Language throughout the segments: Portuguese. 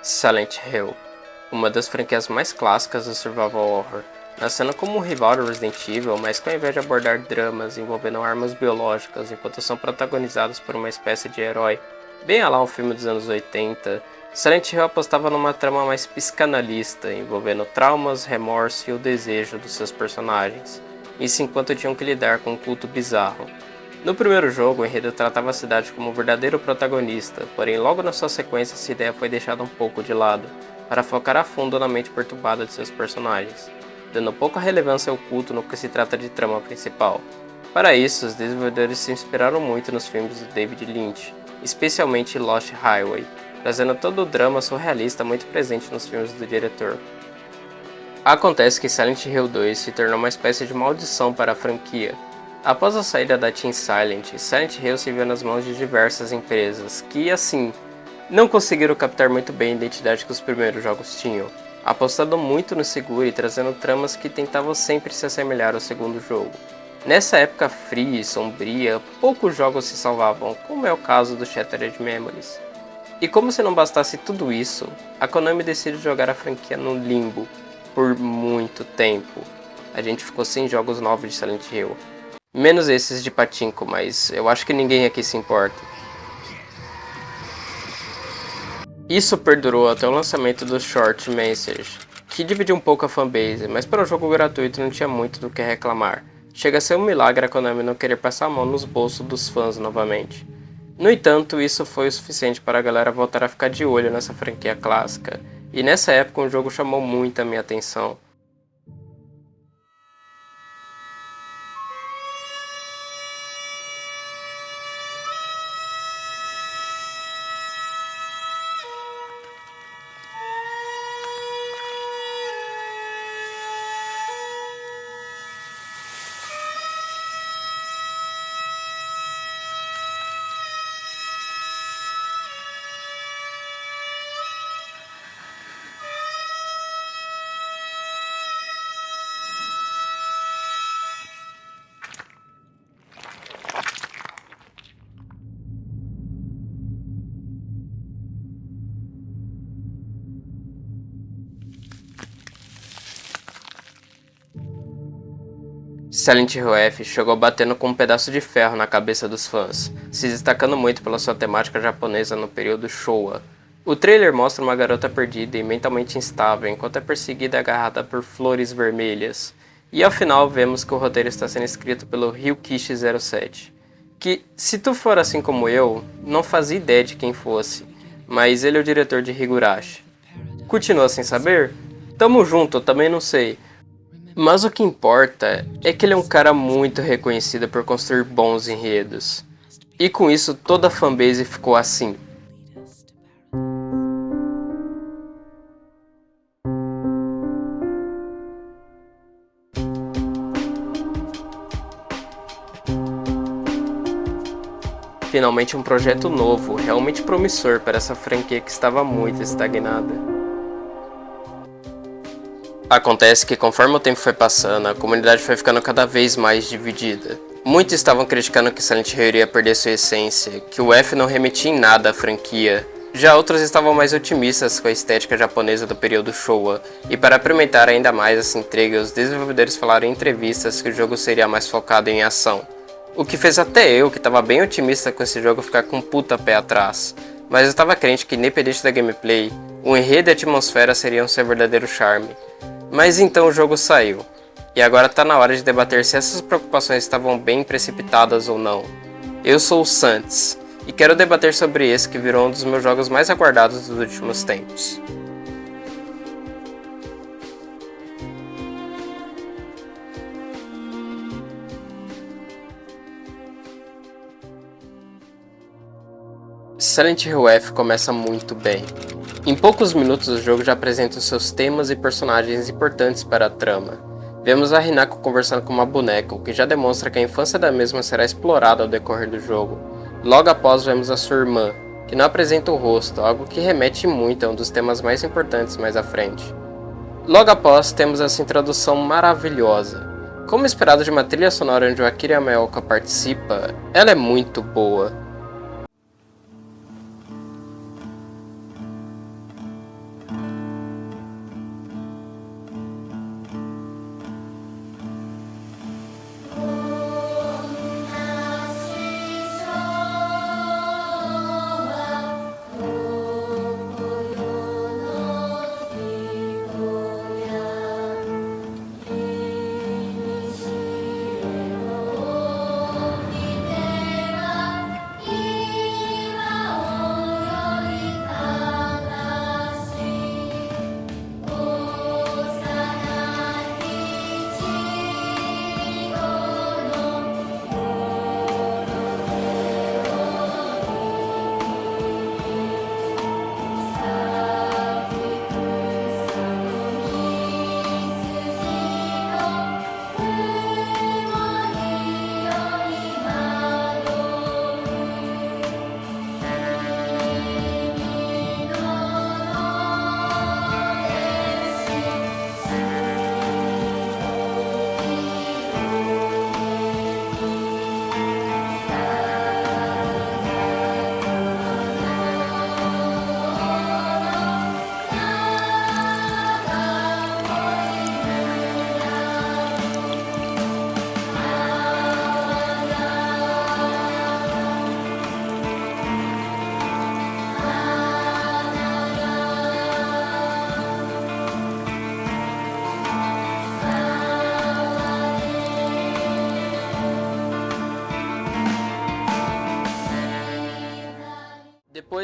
Silent Hill, uma das franquias mais clássicas do survival horror, nascendo como um rival do Resident Evil, mas que ao invés de abordar dramas envolvendo armas biológicas enquanto são protagonizados por uma espécie de herói, bem a lá um filme dos anos 80, Silent Hill apostava numa trama mais psicanalista, envolvendo traumas, remorso e o desejo dos seus personagens, isso enquanto tinham que lidar com um culto bizarro. No primeiro jogo, o enredo tratava a cidade como o verdadeiro protagonista, porém logo na sua sequência essa ideia foi deixada um pouco de lado, para focar a fundo na mente perturbada de seus personagens, dando pouca relevância ao culto no que se trata de trama principal. Para isso, os desenvolvedores se inspiraram muito nos filmes de David Lynch, especialmente Lost Highway, trazendo todo o drama surrealista muito presente nos filmes do diretor. Acontece que Silent Hill 2 se tornou uma espécie de maldição para a franquia. Após a saída da Team Silent Hill se viu nas mãos de diversas empresas que, assim, não conseguiram captar muito bem a identidade que os primeiros jogos tinham, apostando muito no seguro e trazendo tramas que tentavam sempre se assemelhar ao segundo jogo. Nessa época fria e sombria, poucos jogos se salvavam, como é o caso do Shattered Memories. E como se não bastasse tudo isso, a Konami decide jogar a franquia no limbo por muito tempo. A gente ficou sem jogos novos de Silent Hill. Menos esses de Pachinko, mas eu acho que ninguém aqui se importa. Isso perdurou até o lançamento do Short Message, que dividiu um pouco a fanbase, mas para o jogo gratuito não tinha muito do que reclamar. Chega a ser um milagre a Konami não querer passar a mão nos bolsos dos fãs novamente. No entanto, isso foi o suficiente para a galera voltar a ficar de olho nessa franquia clássica, e nessa época o jogo chamou muito a minha atenção. Silent Hill F chegou batendo com um pedaço de ferro na cabeça dos fãs, se destacando muito pela sua temática japonesa no período Showa. O trailer mostra uma garota perdida e mentalmente instável enquanto é perseguida e agarrada por flores vermelhas. E ao final vemos que o roteiro está sendo escrito pelo Ryukishi07, que, se tu for assim como eu, não fazia ideia de quem fosse, mas ele é o diretor de Higurashi. Continua sem saber? Tamo junto, eu também não sei. Mas o que importa é que ele é um cara muito reconhecido por construir bons enredos. E com isso toda a fanbase ficou assim. Finalmente um projeto novo, realmente promissor para essa franquia que estava muito estagnada. Acontece que conforme o tempo foi passando, a comunidade foi ficando cada vez mais dividida. Muitos estavam criticando que Silent Hill iria perder sua essência, que o F não remetia em nada à franquia. Já outros estavam mais otimistas com a estética japonesa do período Showa, e para apimentar ainda mais essa intriga, os desenvolvedores falaram em entrevistas que o jogo seria mais focado em ação. O que fez até eu, que estava bem otimista com esse jogo, ficar com um puta pé atrás. Mas eu estava crente que independente da gameplay, o enredo e a atmosfera seriam seu verdadeiro charme. Mas então o jogo saiu, e agora tá na hora de debater se essas preocupações estavam bem precipitadas ou não. Eu sou o Santos, e quero debater sobre esse que virou um dos meus jogos mais aguardados dos últimos tempos. Silent Hill F começa muito bem. Em poucos minutos o jogo já apresenta os seus temas e personagens importantes para a trama. Vemos a Hinako conversando com uma boneca, o que já demonstra que a infância da mesma será explorada ao decorrer do jogo. Logo após vemos a sua irmã, que não apresenta o rosto, algo que remete muito a um dos temas mais importantes mais à frente. Logo após temos essa introdução maravilhosa. Como esperado de uma trilha sonora onde o Akira Yamaoka participa, ela é muito boa.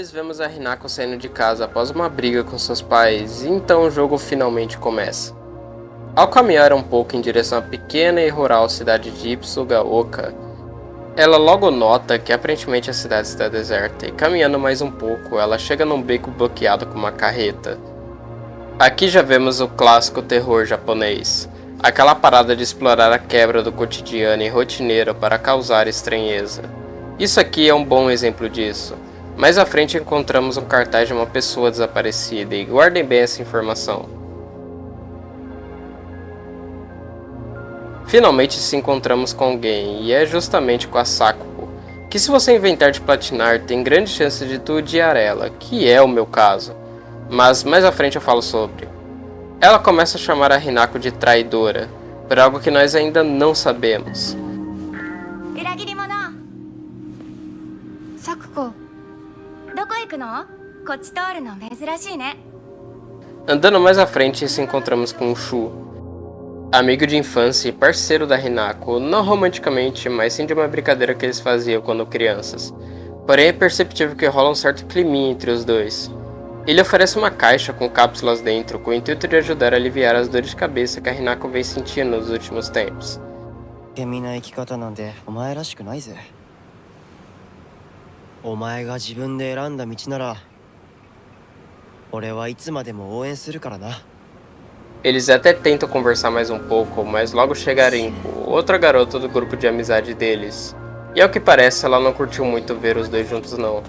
Depois vemos a Hinako saindo de casa após uma briga com seus pais, e então o jogo finalmente começa. Ao caminhar um pouco em direção à pequena e rural cidade de Ipsugaoka, ela logo nota que aparentemente a cidade está deserta, e caminhando mais um pouco, ela chega num beco bloqueado com uma carreta. Aqui já vemos o clássico terror japonês, aquela parada de explorar a quebra do cotidiano e rotineiro para causar estranheza. Isso aqui é um bom exemplo disso. Mais à frente encontramos um cartaz de uma pessoa desaparecida, e guardem bem essa informação. Finalmente se encontramos com alguém, e é justamente com a Sakuko, que se você inventar de platinar tem grande chance de tu odiar ela, que é o meu caso. Mas mais à frente eu falo sobre. Ela começa a chamar a Hinako de traidora, por algo que nós ainda não sabemos. Andando mais à frente se encontramos com o Shu, amigo de infância e parceiro da Hinako, não romanticamente, mas sim de uma brincadeira que eles faziam quando crianças. Porém é perceptível que rola um certo climinha entre os dois. Ele oferece uma caixa com cápsulas dentro, com o intuito de ajudar a aliviar as dores de cabeça que a Hinako vem sentindo nos últimos tempos. Eles até tentam conversar mais um pouco, mas logo chega a Rinko, outra garota do grupo de amizade deles. E ao que parece, ela não curtiu muito ver os dois juntos não.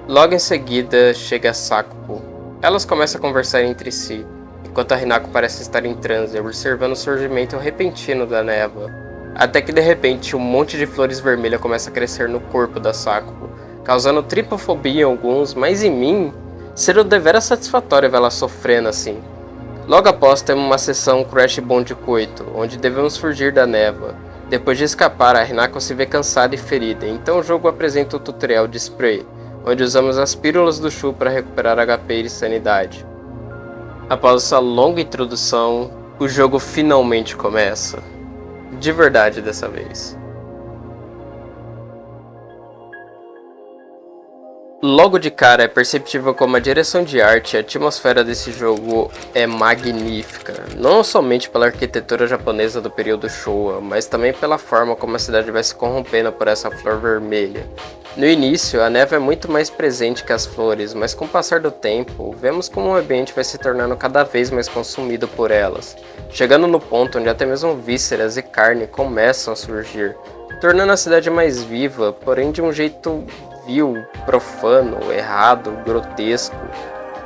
Logo em seguida, chega Sakuko. Elas começam a conversar entre si, enquanto a Hinako parece estar em transe, observando o surgimento repentino da névoa. Até que de repente, um monte de flores vermelhas começa a crescer no corpo da Sakuko, causando tripofobia em alguns, mas em mim, seria deveras satisfatório vê-la sofrendo assim. Logo após temos uma sessão Crash Bandicoot, onde devemos fugir da névoa. Depois de escapar, a Hinako se vê cansada e ferida, então o jogo apresenta o tutorial de spray, onde usamos as pílulas do Shu para recuperar HP e sanidade. Após essa longa introdução, o jogo finalmente começa. De verdade dessa vez. Logo de cara é perceptível como a direção de arte e a atmosfera desse jogo é magnífica, não somente pela arquitetura japonesa do período Showa, mas também pela forma como a cidade vai se corrompendo por essa flor vermelha. No início, a neve é muito mais presente que as flores, mas com o passar do tempo, vemos como o ambiente vai se tornando cada vez mais consumido por elas, chegando no ponto onde até mesmo vísceras e carne começam a surgir, tornando a cidade mais viva, porém de um jeito vil, profano, errado, grotesco.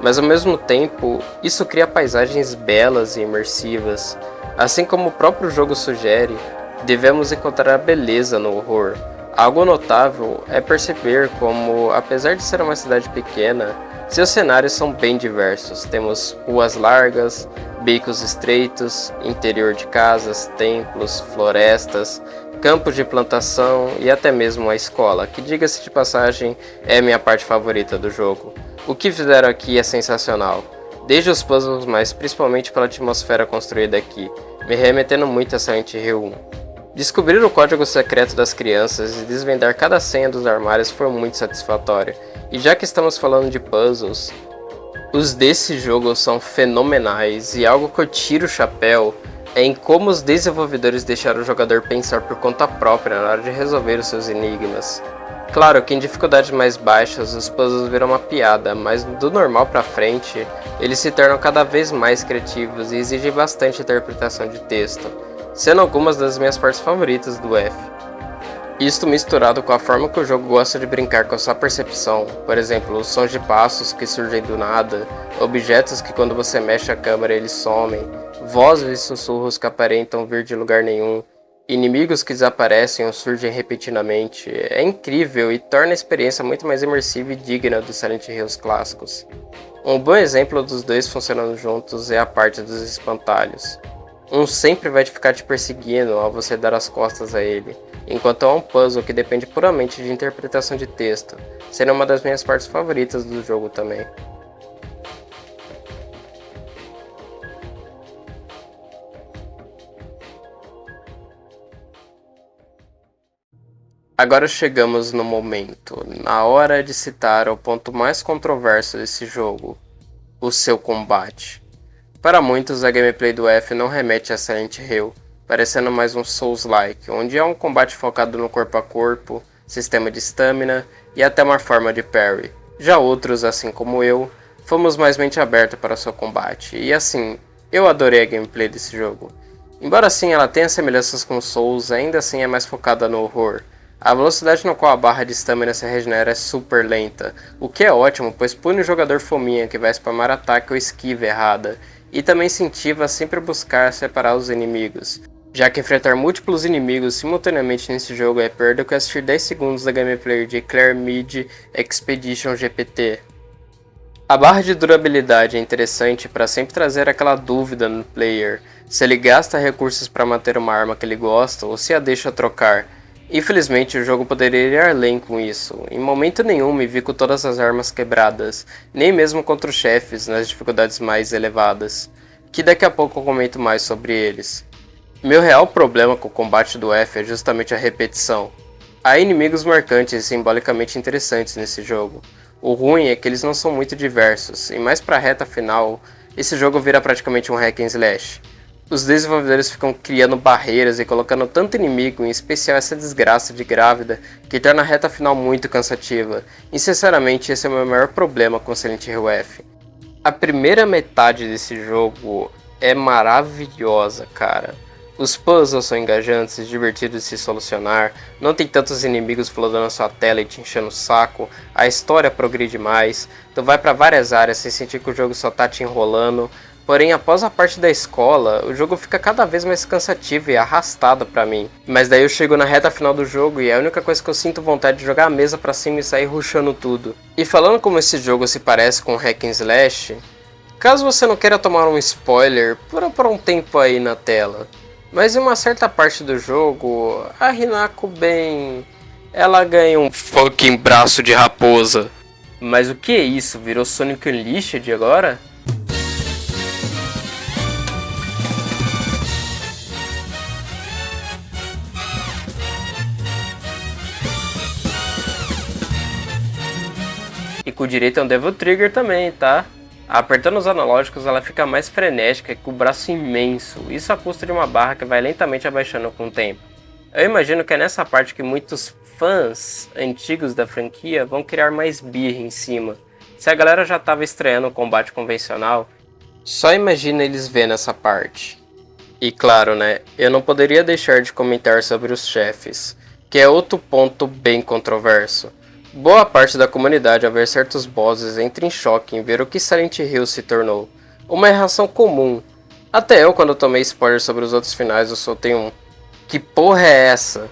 Mas ao mesmo tempo, isso cria paisagens belas e imersivas. Assim como o próprio jogo sugere, devemos encontrar a beleza no horror. Algo notável é perceber como, apesar de ser uma cidade pequena, seus cenários são bem diversos. Temos ruas largas, becos estreitos, interior de casas, templos, florestas, campos de plantação e até mesmo a escola, que, diga-se de passagem, é minha parte favorita do jogo. O que fizeram aqui é sensacional, desde os puzzles, mas principalmente pela atmosfera construída aqui, me remetendo muito a Silent Hill 1. Descobrir o código secreto das crianças e desvendar cada senha dos armários foi muito satisfatório, e já que estamos falando de puzzles, os desse jogo são fenomenais, e algo que eu tiro o chapéu é em como os desenvolvedores deixaram o jogador pensar por conta própria na hora de resolver os seus enigmas. Claro que em dificuldades mais baixas os puzzles viram uma piada, mas do normal pra frente, eles se tornam cada vez mais criativos e exigem bastante interpretação de texto, sendo algumas das minhas partes favoritas do F. Isto misturado com a forma que o jogo gosta de brincar com a sua percepção, por exemplo, os sons de passos que surgem do nada, objetos que quando você mexe a câmera eles somem, vozes e sussurros que aparentam vir de lugar nenhum, inimigos que desaparecem ou surgem repetidamente, é incrível e torna a experiência muito mais imersiva e digna dos Silent Hills clássicos. Um bom exemplo dos dois funcionando juntos é a parte dos espantalhos. Um sempre vai ficar te perseguindo ao você dar as costas a ele, enquanto há um puzzle que depende puramente de interpretação de texto, sendo uma das minhas partes favoritas do jogo também. Agora chegamos no momento, na hora de citar o ponto mais controverso desse jogo, o seu combate. Para muitos, a gameplay do F não remete a Silent Hill, parecendo mais um Souls-like, onde há um combate focado no corpo a corpo, sistema de stamina e até uma forma de parry. Já outros, assim como eu, fomos mais mente aberta para o seu combate, e assim, eu adorei a gameplay desse jogo. Embora assim ela tenha semelhanças com Souls, ainda assim é mais focada no horror. A velocidade na qual a barra de stamina se regenera é super lenta, o que é ótimo, pois pune o jogador fominha que vai spamar ataque ou esquiva errada, e também incentiva a sempre buscar separar os inimigos, já que enfrentar múltiplos inimigos simultaneamente nesse jogo é pior do que assistir 10 segundos da gameplay de Claire Mid Expedition GPT. A barra de durabilidade é interessante para sempre trazer aquela dúvida no player, se ele gasta recursos para manter uma arma que ele gosta ou se a deixa trocar. Infelizmente o jogo poderia ir além com isso, em momento nenhum me vi com todas as armas quebradas, nem mesmo contra os chefes nas dificuldades mais elevadas, que daqui a pouco eu comento mais sobre eles. Meu real problema com o combate do F é justamente a repetição. Há inimigos marcantes e simbolicamente interessantes nesse jogo. O ruim é que eles não são muito diversos, e mais pra reta final, esse jogo vira praticamente um hack and slash. Os desenvolvedores ficam criando barreiras e colocando tanto inimigo, em especial essa desgraça de grávida, que torna a reta final muito cansativa, e sinceramente esse é o meu maior problema com Silent Hill F. A primeira metade desse jogo é maravilhosa, cara. Os puzzles são engajantes e divertidos de se solucionar, não tem tantos inimigos flodando na sua tela e te enchendo o saco, a história progride mais, tu vai pra várias áreas sem sentir que o jogo só tá te enrolando, porém após a parte da escola, o jogo fica cada vez mais cansativo e arrastado pra mim. Mas daí eu chego na reta final do jogo e é a única coisa que eu sinto vontade de jogar a mesa pra cima e sair rushando tudo. E falando como esse jogo se parece com Hack and Slash, caso você não queira tomar um spoiler, pula por um tempo aí na tela. Mas em uma certa parte do jogo, a Hinako ela ganha um fucking braço de raposa. Mas o que é isso? Virou Sonic Unleashed agora? E com direito a um Devil Trigger também, tá? Apertando os analógicos ela fica mais frenética e com o braço imenso, isso à custa de uma barra que vai lentamente abaixando com o tempo. Eu imagino que é nessa parte que muitos fãs antigos da franquia vão criar mais birra em cima. Se a galera já estava estreando o combate convencional, só imagina eles vendo essa parte. E claro, né, eu não poderia deixar de comentar sobre os chefes, que é outro ponto bem controverso. Boa parte da comunidade, ao ver certos bosses, entra em choque em ver o que Silent Hill se tornou. Uma reação comum. Até eu, quando tomei spoiler sobre os outros finais, eu soltei um "que porra é essa?".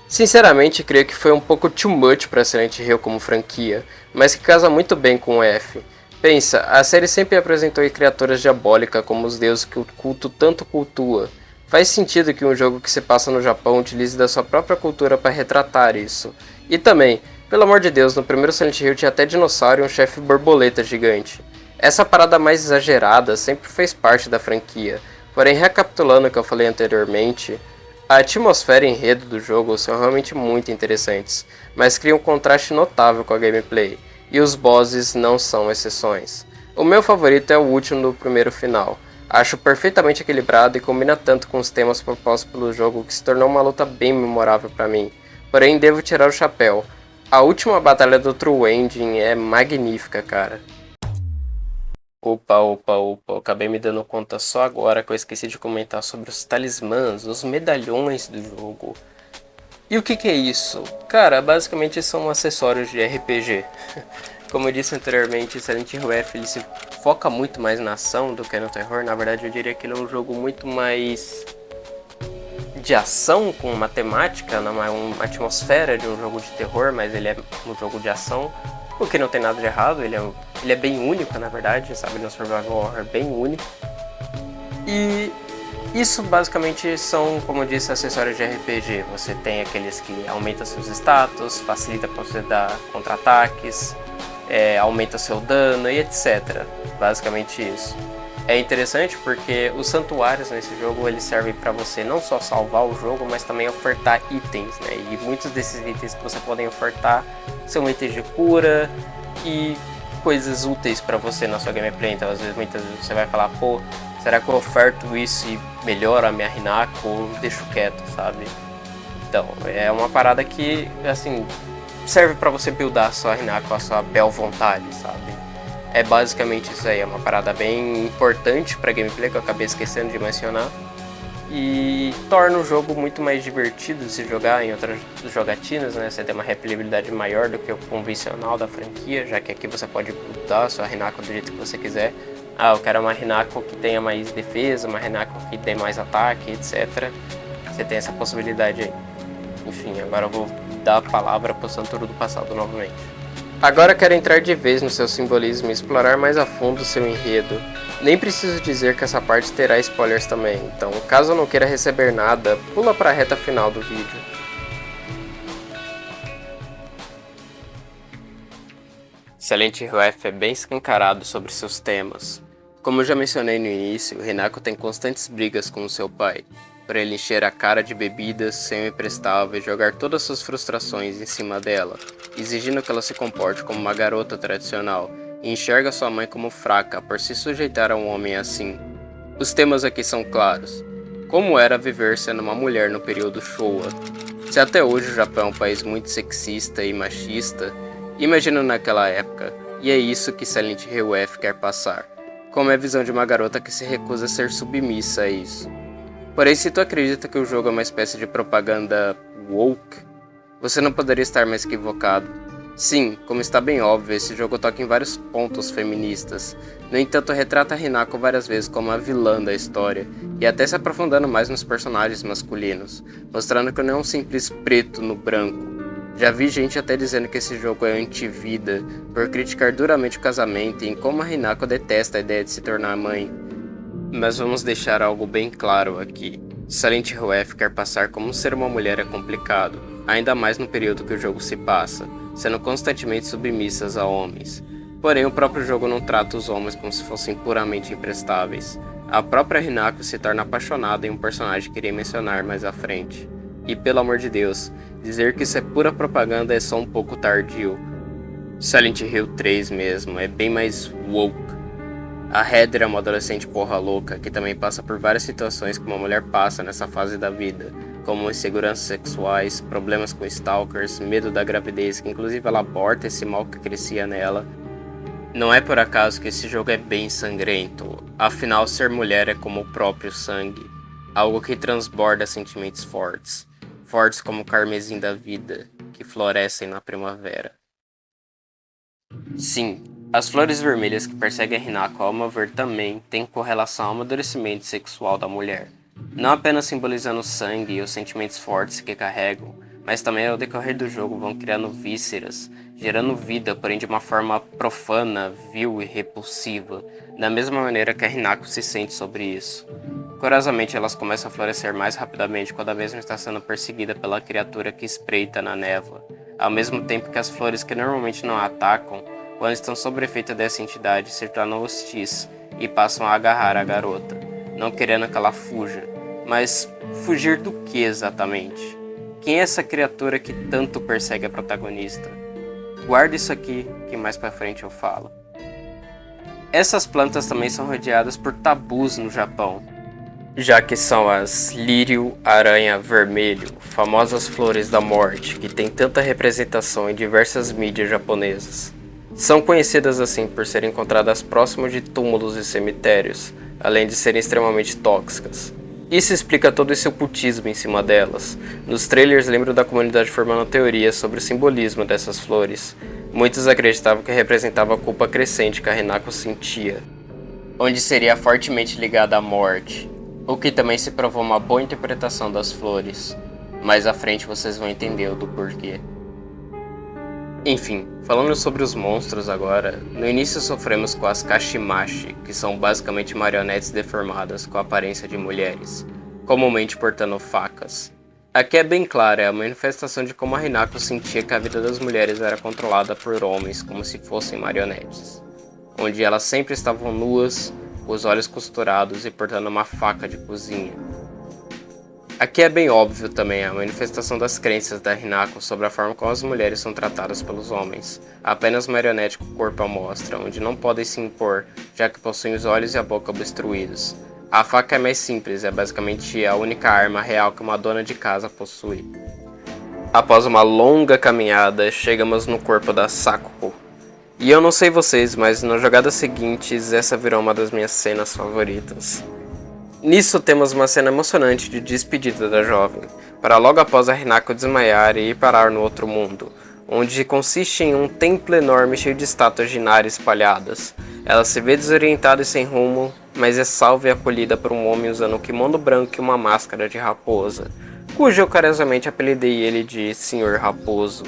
Sinceramente, creio que foi um pouco too much para Silent Hill como franquia, mas que casa muito bem com o F. Pensa, a série sempre apresentou criaturas diabólicas como os deuses que o culto tanto cultua. Faz sentido que um jogo que se passa no Japão utilize da sua própria cultura para retratar isso. E também, pelo amor de Deus, no primeiro Silent Hill tinha até dinossauro e um chefe borboleta gigante. Essa parada mais exagerada sempre fez parte da franquia, porém recapitulando o que eu falei anteriormente, a atmosfera e enredo do jogo são realmente muito interessantes, mas criam um contraste notável com a gameplay, e os bosses não são exceções. O meu favorito é o último do primeiro final. Acho perfeitamente equilibrado e combina tanto com os temas propostos pelo jogo que se tornou uma luta bem memorável para mim. Porém, devo tirar o chapéu. A última batalha do True Ending é magnífica, cara. Opa, eu acabei me dando conta só agora que eu esqueci de comentar sobre os talismãs, os medalhões do jogo. E o que é isso? Cara, basicamente são acessórios de RPG. Como eu disse anteriormente, Silent Hill F ele se foca muito mais na ação do que no terror. Na verdade, eu diria que ele é um jogo muito mais de ação, com matemática, uma atmosfera de um jogo de terror, mas ele é um jogo de ação, o que não tem nada de errado, ele é bem único, na verdade, sabe, ele é um survival horror bem único. E isso basicamente são, como eu disse, acessórios de RPG. Você tem aqueles que aumentam seus status, facilita para você dar contra-ataques, aumenta seu dano e etc. Basicamente isso. É interessante porque os santuários nesse jogo eles servem para você não só salvar o jogo, mas também ofertar itens, né? E muitos desses itens que você pode ofertar são itens de cura e coisas úteis para você na sua gameplay. Então, às vezes, muitas vezes você vai falar, pô, será que eu oferto isso e melhora a minha Hinako ou deixo quieto, sabe? Então, é uma parada que, assim, serve para você buildar a sua Hinako, a sua bel vontade, sabe? É basicamente isso aí, é uma parada bem importante pra gameplay que eu acabei esquecendo de mencionar. E torna o jogo muito mais divertido de se jogar em outras jogatinas, né? Você tem uma replayabilidade maior do que o convencional da franquia, já que aqui você pode buildar a sua Hinako do jeito que você quiser. Ah, eu quero uma Hinako que tenha mais defesa, uma Hinako que tenha mais ataque, etc. Você tem essa possibilidade aí. Enfim, agora eu vou dar a palavra pro Santoro do passado novamente. Agora quero entrar de vez no seu simbolismo e explorar mais a fundo o seu enredo. Nem preciso dizer que essa parte terá spoilers também, então caso eu não queira receber nada, pula para a reta final do vídeo. Silent Hill F é bem escancarado sobre seus temas. Como eu já mencionei no início, Hinako tem constantes brigas com o seu pai, por ele encher a cara de bebidas, ser imprestável e jogar todas suas frustrações em cima dela, exigindo que ela se comporte como uma garota tradicional, e enxerga sua mãe como fraca por se sujeitar a um homem assim. Os temas aqui são claros. Como era viver sendo uma mulher no período Showa? Se até hoje o Japão é um país muito sexista e machista, imagina naquela época, e é isso que Silent Hill F quer passar, como é a visão de uma garota que se recusa a ser submissa a isso. Porém, se tu acredita que o jogo é uma espécie de propaganda woke, você não poderia estar mais equivocado. Sim, como está bem óbvio, esse jogo toca em vários pontos feministas. No entanto, retrata a Hinako várias vezes como a vilã da história, e até se aprofundando mais nos personagens masculinos, mostrando que não é um simples preto no branco. Já vi gente até dizendo que esse jogo é anti-vida, por criticar duramente o casamento e em como a Hinako detesta a ideia de se tornar mãe. Mas vamos deixar algo bem claro aqui. Silent Hill F quer passar como ser uma mulher é complicado, ainda mais no período que o jogo se passa, sendo constantemente submissas a homens. Porém, o próprio jogo não trata os homens como se fossem puramente imprestáveis. A própria Hinako se torna apaixonada em um personagem que irei mencionar mais à frente. E pelo amor de Deus, dizer que isso é pura propaganda é só um pouco tardio. Silent Hill 3 mesmo, é bem mais woke. A Heather é uma adolescente porra louca que também passa por várias situações que uma mulher passa nessa fase da vida, como inseguranças sexuais, problemas com stalkers, medo da gravidez, que inclusive ela aborta esse mal que crescia nela. Não é por acaso que esse jogo é bem sangrento, afinal ser mulher é como o próprio sangue, algo que transborda sentimentos fortes, fortes como o carmesim da vida, que florescem na primavera. Sim, as flores vermelhas que perseguem a Hinako, ao meu ver, também têm correlação ao amadurecimento sexual da mulher. Não apenas simbolizando o sangue e os sentimentos fortes que carregam, mas também ao decorrer do jogo vão criando vísceras, gerando vida, porém de uma forma profana, vil e repulsiva, da mesma maneira que a Hinako se sente sobre isso. Curiosamente, elas começam a florescer mais rapidamente quando a mesma está sendo perseguida pela criatura que espreita na névoa, ao mesmo tempo que as flores que normalmente não a atacam, quando estão sob efeito dessa entidade, se tornam hostis e passam a agarrar a garota, não querendo que ela fuja. Mas fugir do que exatamente? Quem é essa criatura que tanto persegue a protagonista? Guarda isso aqui, que mais pra frente eu falo. Essas plantas também são rodeadas por tabus no Japão, já que são as lírio, aranha vermelho, famosas flores da morte, que tem tanta representação em diversas mídias japonesas. São conhecidas assim por serem encontradas próximo de túmulos e cemitérios, além de serem extremamente tóxicas. Isso explica todo esse ocultismo em cima delas. Nos trailers lembro da comunidade formando teorias sobre o simbolismo dessas flores. Muitos acreditavam que representava a culpa crescente que a Hinako sentia, onde seria fortemente ligada à morte, o que também se provou uma boa interpretação das flores. Mais à frente vocês vão entender o do porquê. Enfim, falando sobre os monstros agora, no início sofremos com as Kashimashi, que são basicamente marionetes deformadas com a aparência de mulheres, comumente portando facas. Aqui é bem clara, é a manifestação de como a Hinako sentia que a vida das mulheres era controlada por homens como se fossem marionetes, onde elas sempre estavam nuas, os olhos costurados e portando uma faca de cozinha. Aqui é bem óbvio também a manifestação das crenças da Hinako sobre a forma como as mulheres são tratadas pelos homens, apenas marionete com o corpo à mostra, onde não podem se impor, já que possuem os olhos e a boca obstruídos. A faca é mais simples, é basicamente a única arma real que uma dona de casa possui. Após uma longa caminhada, chegamos no corpo da Sakuko. E eu não sei vocês, mas nas jogadas seguintes essa virou uma das minhas cenas favoritas. Nisso temos uma cena emocionante de despedida da jovem, para logo após a Hinako desmaiar e ir parar no outro mundo, onde consiste em um templo enorme cheio de estátuas de Inari espalhadas. Ela se vê desorientada e sem rumo, mas é salva e acolhida por um homem usando um kimono branco e uma máscara de raposa, cujo eu carinhosamente apelidei ele de Senhor Raposo.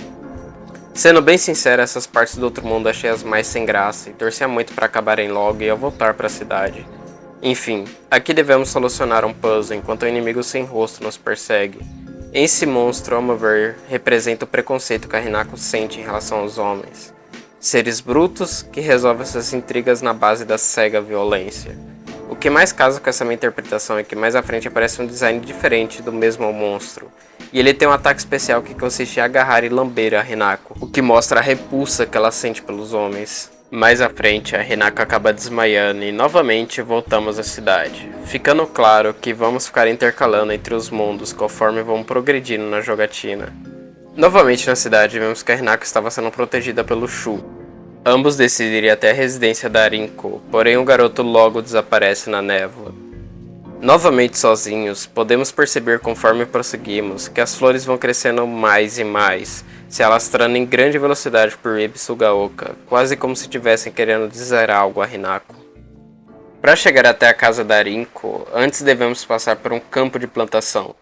Sendo bem sincero, essas partes do outro mundo achei as mais sem graça e torcia muito para acabarem logo e eu voltar para a cidade. Enfim, aqui devemos solucionar um puzzle enquanto o inimigo sem rosto nos persegue. Esse monstro, ao meu ver, representa o preconceito que a Hinako sente em relação aos homens. Seres brutos que resolvem essas intrigas na base da cega violência. O que mais casa com essa minha interpretação é que mais à frente aparece um design diferente do mesmo monstro. E ele tem um ataque especial que consiste em agarrar e lamber a Hinako, o que mostra a repulsa que ela sente pelos homens. Mais à frente, a Hinako acaba desmaiando e novamente voltamos à cidade, ficando claro que vamos ficar intercalando entre os mundos conforme vamos progredindo na jogatina. Novamente na cidade, vemos que a Hinako estava sendo protegida pelo Shu. Ambos decidem ir até a residência da Rinko, porém o garoto logo desaparece na névoa. Novamente sozinhos, podemos perceber conforme prosseguimos que as flores vão crescendo mais e mais, se alastrando em grande velocidade por Ibisugaoka, quase como se estivessem querendo dizer algo a Hinako. Para chegar até a casa da Rinko, antes devemos passar por um campo de plantação.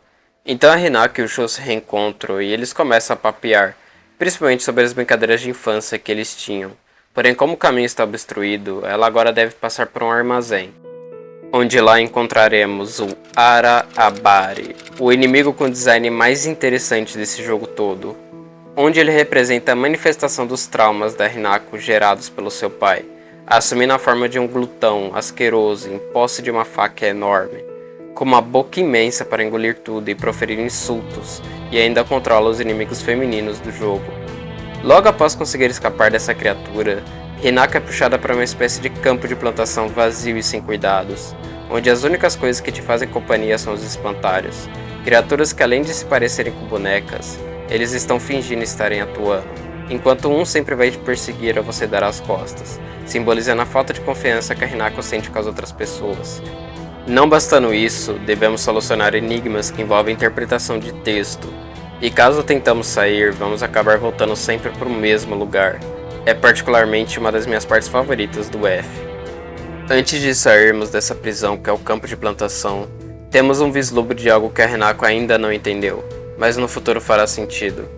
Então a Hinako e o Shu se reencontram e eles começam a papear, principalmente sobre as brincadeiras de infância que eles tinham. Porém, como o caminho está obstruído, ela agora deve passar por um armazém, onde lá encontraremos o Araabari, o inimigo com o design mais interessante desse jogo todo, onde ele representa a manifestação dos traumas da Hinako gerados pelo seu pai, assumindo a forma de um glutão asqueroso em posse de uma faca enorme, com uma boca imensa para engolir tudo e proferir insultos, e ainda controla os inimigos femininos do jogo. Logo após conseguir escapar dessa criatura, Hinako é puxada para uma espécie de campo de plantação vazio e sem cuidados, onde as únicas coisas que te fazem companhia são os espantalhos, criaturas que além de se parecerem com bonecas, eles estão fingindo estarem atuando, enquanto um sempre vai te perseguir ou você dar as costas, simbolizando a falta de confiança que a Hinako sente com as outras pessoas. Não bastando isso, devemos solucionar enigmas que envolvem interpretação de texto, e caso tentamos sair, vamos acabar voltando sempre para o mesmo lugar. É particularmente uma das minhas partes favoritas do F. Antes de sairmos dessa prisão que é o campo de plantação, temos um vislumbre de algo que a Hinako ainda não entendeu, mas no futuro fará sentido.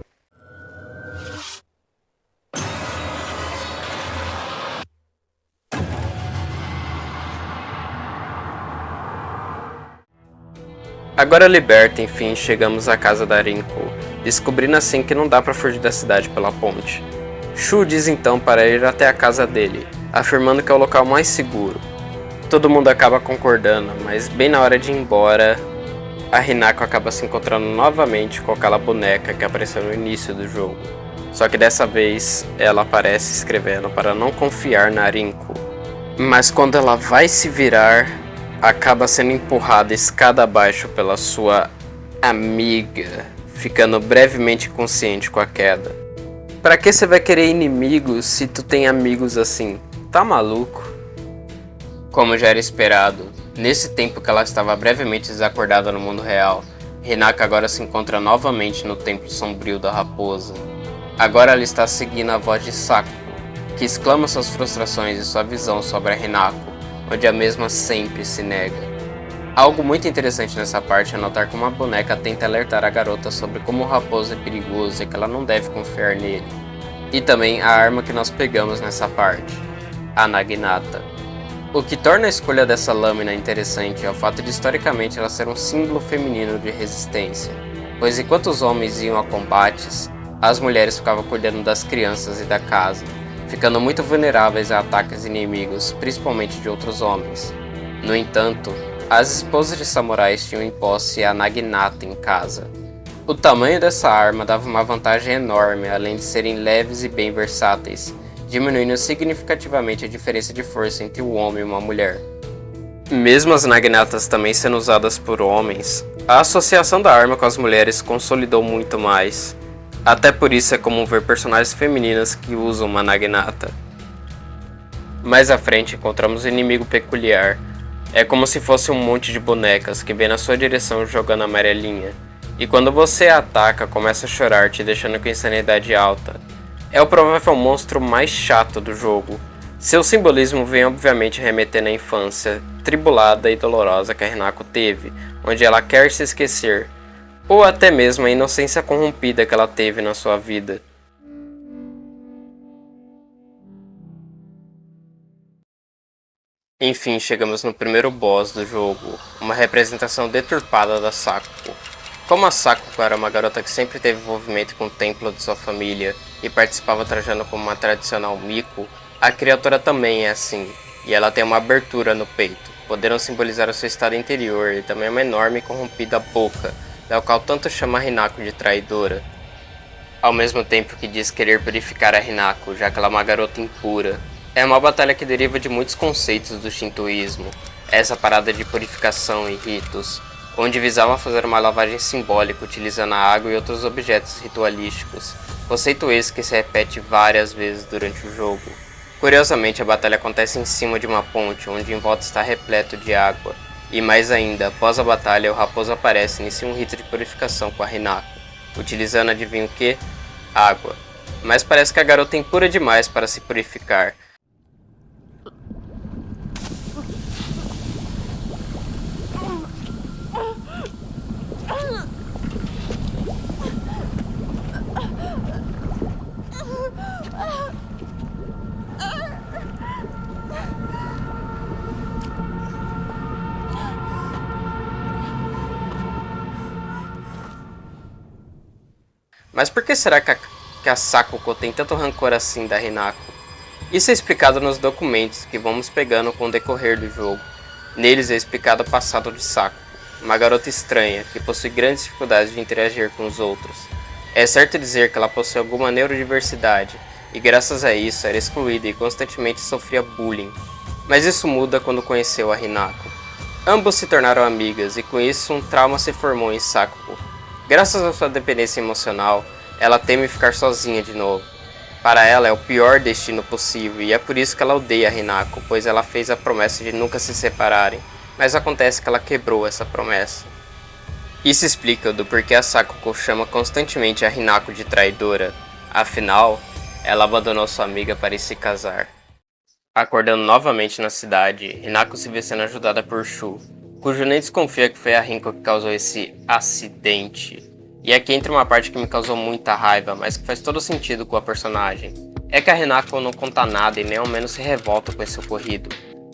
Agora liberta, enfim, chegamos à casa da Rinko, descobrindo assim que não dá para fugir da cidade pela ponte. Shu diz então para ir até a casa dele, afirmando que é o local mais seguro. Todo mundo acaba concordando, mas bem na hora de ir embora, a Hinako acaba se encontrando novamente com aquela boneca que apareceu no início do jogo. Só que dessa vez ela aparece escrevendo para não confiar na Rinko. Mas quando ela vai se virar, acaba sendo empurrada escada abaixo pela sua amiga, ficando brevemente consciente com a queda. Pra que você vai querer inimigos se tu tem amigos assim? Tá maluco? Como já era esperado, nesse tempo que ela estava brevemente desacordada no mundo real, Hinako agora se encontra novamente no templo sombrio da raposa. Agora ela está seguindo a voz de Sakuko, que exclama suas frustrações e sua visão sobre a Hinako, onde a mesma sempre se nega. Algo muito interessante nessa parte é notar como a boneca tenta alertar a garota sobre como o raposo é perigoso e que ela não deve confiar nele. E também a arma que nós pegamos nessa parte, a Naginata. O que torna a escolha dessa lâmina interessante é o fato de historicamente ela ser um símbolo feminino de resistência, pois enquanto os homens iam a combates, as mulheres ficavam cuidando das crianças e da casa, ficando muito vulneráveis a ataques inimigos, principalmente de outros homens. No entanto, as esposas de samurais tinham em posse a naginata em casa. O tamanho dessa arma dava uma vantagem enorme, além de serem leves e bem versáteis, diminuindo significativamente a diferença de força entre um homem e uma mulher. Mesmo as naginatas também sendo usadas por homens, a associação da arma com as mulheres consolidou muito mais. Até por isso é comum ver personagens femininas que usam uma naginata. Mais à frente encontramos um inimigo peculiar. É como se fosse um monte de bonecas que vem na sua direção jogando amarelinha. E quando você a ataca, começa a chorar, te deixando com insanidade alta. É o provável monstro mais chato do jogo. Seu simbolismo vem obviamente remetendo à infância tribulada e dolorosa que a Hinako teve, onde ela quer se esquecer, ou até mesmo a inocência corrompida que ela teve na sua vida. Enfim, chegamos no primeiro boss do jogo, uma representação deturpada da Sakuko. Como a Sakuko era uma garota que sempre teve envolvimento com o templo de sua família e participava trajando como uma tradicional Miko, a criatura também é assim, e ela tem uma abertura no peito, podendo simbolizar o seu estado interior e também uma enorme e corrompida boca, da qual tanto chama a Hinako de traidora. Ao mesmo tempo que diz querer purificar a Hinako, já que ela é uma garota impura. É uma batalha que deriva de muitos conceitos do shintoísmo, essa parada de purificação e ritos, onde visavam fazer uma lavagem simbólica utilizando a água e outros objetos ritualísticos, conceito esse que se repete várias vezes durante o jogo. Curiosamente, a batalha acontece em cima de uma ponte, onde em volta está repleto de água, e mais ainda, após a batalha, o raposo aparece e inicia um rito de purificação com a Hinako, utilizando adivinha o que? Água. Mas parece que a garota é impura demais para se purificar. Mas por que será que a Sakuko tem tanto rancor assim da Hinako? Isso é explicado nos documentos que vamos pegando com o decorrer do jogo. Neles é explicado o passado de Sakuko, uma garota estranha que possui grandes dificuldades de interagir com os outros. É certo dizer que ela possui alguma neurodiversidade, e graças a isso era excluída e constantemente sofria bullying. Mas isso muda quando conheceu a Hinako. Ambos se tornaram amigas e com isso um trauma se formou em Sakuko. Graças à sua dependência emocional, ela teme ficar sozinha de novo. Para ela é o pior destino possível e é por isso que ela odeia a Hinako, pois ela fez a promessa de nunca se separarem, mas acontece que ela quebrou essa promessa. Isso explica do porquê a Sakuko chama constantemente a Hinako de traidora, afinal, ela abandonou sua amiga para ir se casar. Acordando novamente na cidade, Hinako se vê sendo ajudada por Shu, cujo nem desconfia que foi a Rinko que causou esse acidente. E aqui entra uma parte que me causou muita raiva, mas que faz todo sentido com a personagem. É que a Hinako não conta nada e nem ao menos se revolta com esse ocorrido.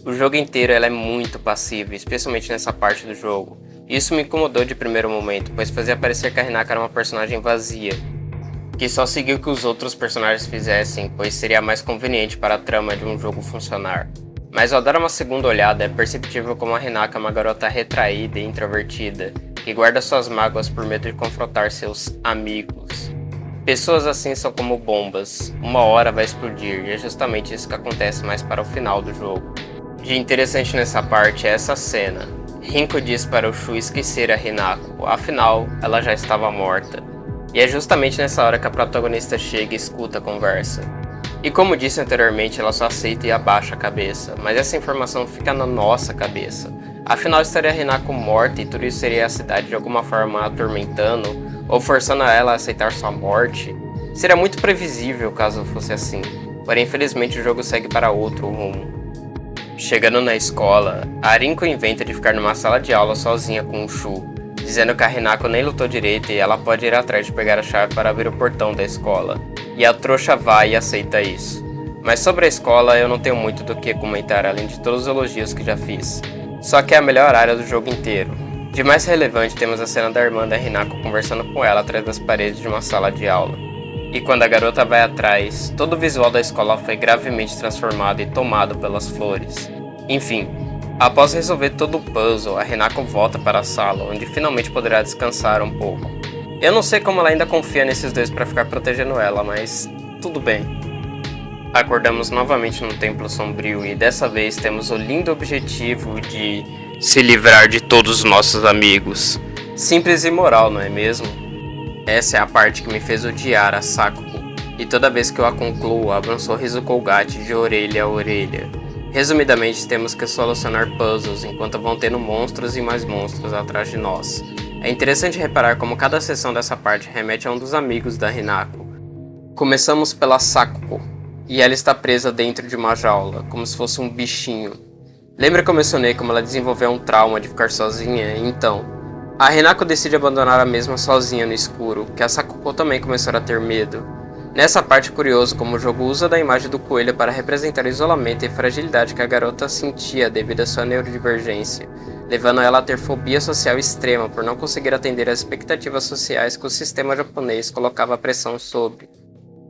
O jogo inteiro ela é muito passiva, especialmente nessa parte do jogo. Isso me incomodou de primeiro momento, pois fazia parecer que a Hinako era uma personagem vazia, que só seguiu o que os outros personagens fizessem, pois seria mais conveniente para a trama de um jogo funcionar. Mas ao dar uma segunda olhada, é perceptível como a Hinako é uma garota retraída e introvertida, que guarda suas mágoas por medo de confrontar seus amigos. Pessoas assim são como bombas, uma hora vai explodir, e é justamente isso que acontece mais para o final do jogo. De interessante nessa parte é essa cena. Rinko diz para o Shu esquecer a Hinako, afinal, ela já estava morta. E é justamente nessa hora que a protagonista chega e escuta a conversa. E como disse anteriormente, ela só aceita e abaixa a cabeça, mas essa informação fica na nossa cabeça. Afinal, estaria a Hinako morta e tudo isso seria a cidade de alguma forma atormentando ou forçando ela a aceitar sua morte? Seria muito previsível caso fosse assim, porém infelizmente o jogo segue para outro rumo. Chegando na escola, a Rinko inventa de ficar numa sala de aula sozinha com o Shu, dizendo que a Hinako nem lutou direito e ela pode ir atrás de pegar a chave para abrir o portão da escola. E a trouxa vai e aceita isso. Mas sobre a escola eu não tenho muito do que comentar além de todos os elogios que já fiz. Só que é a melhor área do jogo inteiro. De mais relevante temos a cena da irmã da Hinako conversando com ela atrás das paredes de uma sala de aula. E quando a garota vai atrás, todo o visual da escola foi gravemente transformado e tomado pelas flores. Enfim, Após resolver todo o puzzle, a Hinako volta para a sala, onde finalmente poderá descansar um pouco. Eu não sei como ela ainda confia nesses dois para ficar protegendo ela, mas tudo bem. Acordamos novamente no Templo Sombrio e dessa vez temos o lindo objetivo de se livrar de todos os nossos amigos. Simples e moral, não é mesmo? Essa é a parte que me fez odiar a Sakuko, e toda vez que eu a concluo, abro um sorriso colgate de orelha a orelha. Resumidamente, temos que solucionar puzzles enquanto vão tendo monstros e mais monstros atrás de nós. É interessante reparar como cada seção dessa parte remete a um dos amigos da Hinako. Começamos pela Sakuko, e ela está presa dentro de uma jaula, como se fosse um bichinho. Lembra que eu mencionei como ela desenvolveu um trauma de ficar sozinha? Então, a Hinako decide abandonar a mesma sozinha no escuro, que a Sakuko também começou a ter medo. Nessa parte é curioso como o jogo usa da imagem do coelho para representar o isolamento e fragilidade que a garota sentia devido à sua neurodivergência, levando ela a ter fobia social extrema por não conseguir atender às expectativas sociais que o sistema japonês colocava pressão sobre.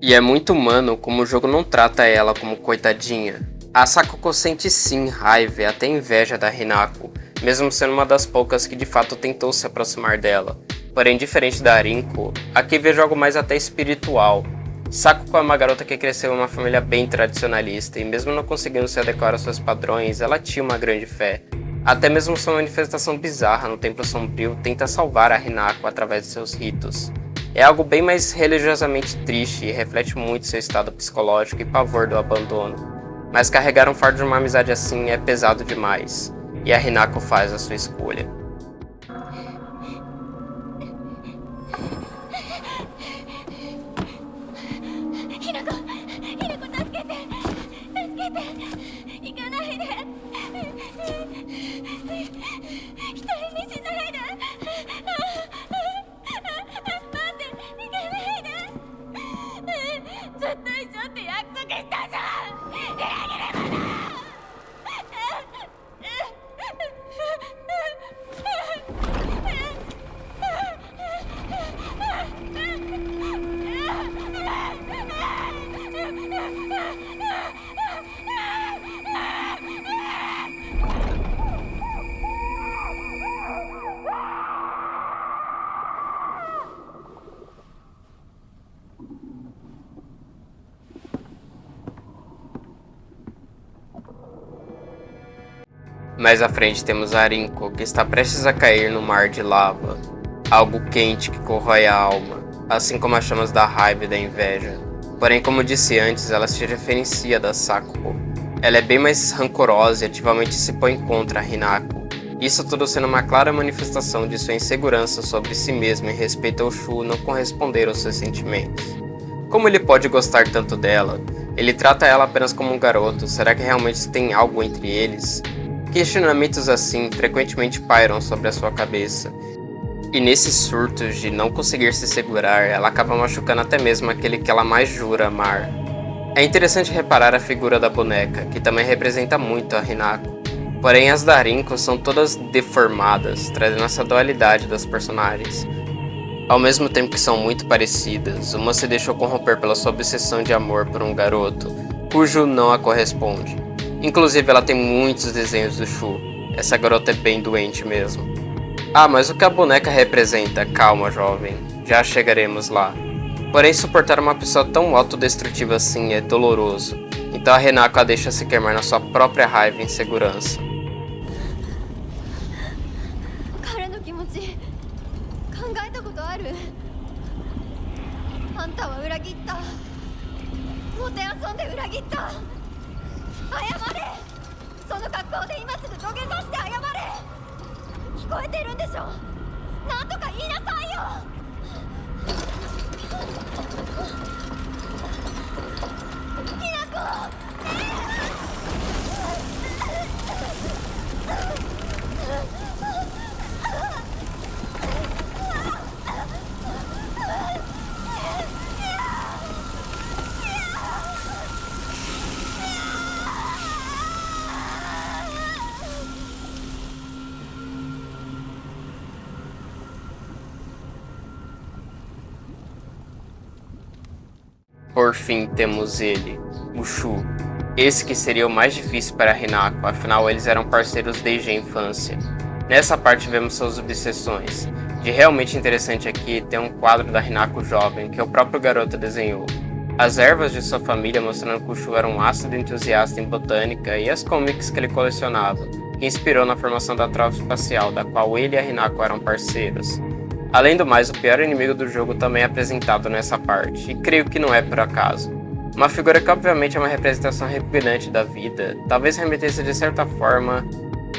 E é muito humano como o jogo não trata ela como coitadinha. A Sakuko sente sim raiva e até inveja da Hinako, mesmo sendo uma das poucas que de fato tentou se aproximar dela. Porém, diferente da Rinko, aqui vejo algo mais até espiritual. Sakuko é uma garota que cresceu em uma família bem tradicionalista e mesmo não conseguindo se adequar aos seus padrões, ela tinha uma grande fé. Até mesmo sua manifestação bizarra no Templo Sombrio tenta salvar a Hinako através de seus ritos. É algo bem mais religiosamente triste e reflete muito seu estado psicológico e pavor do abandono. Mas carregar um fardo de uma amizade assim é pesado demais, e a Hinako faz a sua escolha. Mais à frente temos a Rinko, que está prestes a cair no mar de lava, algo quente que corrói a alma, assim como as chamas da raiva e da inveja. Porém, como disse antes, ela se diferencia da Sakuko. Ela é bem mais rancorosa e ativamente se põe contra a Hinako, isso tudo sendo uma clara manifestação de sua insegurança sobre si mesma em respeito ao Shu não corresponder aos seus sentimentos. Como ele pode gostar tanto dela? Ele trata ela apenas como um garoto, será que realmente tem algo entre eles? Questionamentos assim frequentemente pairam sobre a sua cabeça, e nesses surtos de não conseguir se segurar, ela acaba machucando até mesmo aquele que ela mais jura amar. É interessante reparar a figura da boneca, que também representa muito a Hinako, porém as da Rinko são todas deformadas, trazendo essa dualidade das personagens. Ao mesmo tempo que são muito parecidas, uma se deixou corromper pela sua obsessão de amor por um garoto, cujo não a corresponde. Inclusive ela tem muitos desenhos do Shu. Essa garota é bem doente mesmo. Ah, mas o que a boneca representa? Calma, jovem. Já chegaremos lá. Porém, suportar uma pessoa tão autodestrutiva assim é doloroso. Então a Hinako a deixa se queimar na sua própria raiva e insegurança. その格好で今すぐ土下座して謝れ。聞こえてるんでしょ。なんとか言いなさいよ。ひなこ。Por fim temos ele, o Shu. Esse que seria o mais difícil para Hinako, afinal eles eram parceiros desde a infância. Nessa parte vemos suas obsessões. De realmente interessante aqui tem um quadro da Hinako jovem que o próprio garoto desenhou. As ervas de sua família mostrando que o Shu era um ácido entusiasta em botânica e as comics que ele colecionava, que inspirou na formação da tropa espacial, da qual ele e a Hinako eram parceiros. Além do mais, o pior inimigo do jogo também é apresentado nessa parte, e creio que não é por acaso. Uma figura que obviamente é uma representação repugnante da vida, talvez remetesse de certa forma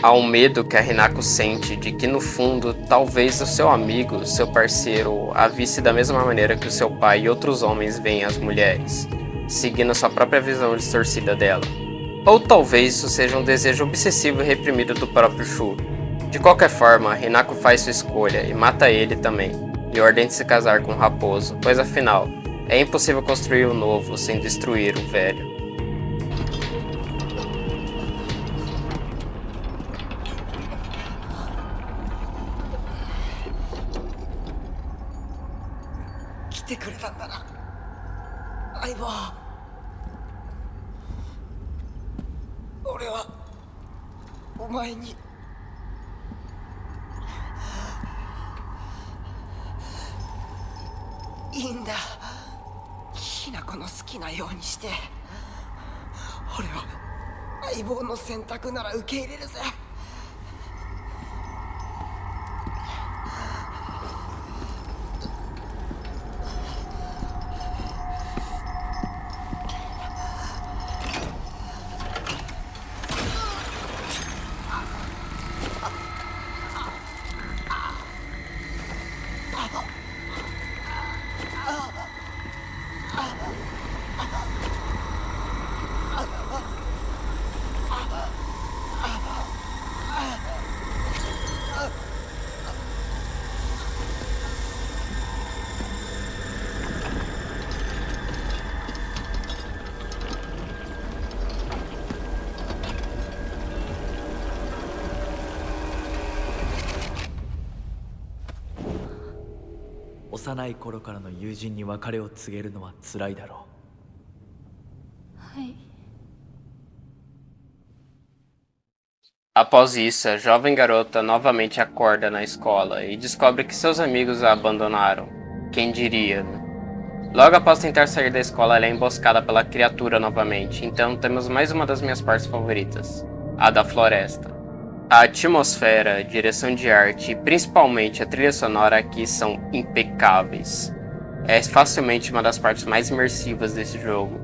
ao medo que a Hinako sente de que no fundo, talvez o seu amigo, seu parceiro, a visse da mesma maneira que o seu pai e outros homens veem as mulheres, seguindo sua própria visão distorcida dela. Ou talvez isso seja um desejo obsessivo e reprimido do próprio Shu. De qualquer forma, Hinako faz sua escolha e mata ele também, e ordem de se casar com o raposo, pois afinal, é impossível construir o novo sem destruir o velho. Após isso, a jovem garota novamente acorda na escola e descobre que seus amigos a abandonaram. Quem diria, né? Logo após tentar sair da escola, ela é emboscada pela criatura novamente, então temos mais uma das minhas partes favoritas, a da floresta. A atmosfera, a direção de arte e principalmente a trilha sonora aqui são impecáveis. É facilmente uma das partes mais imersivas desse jogo.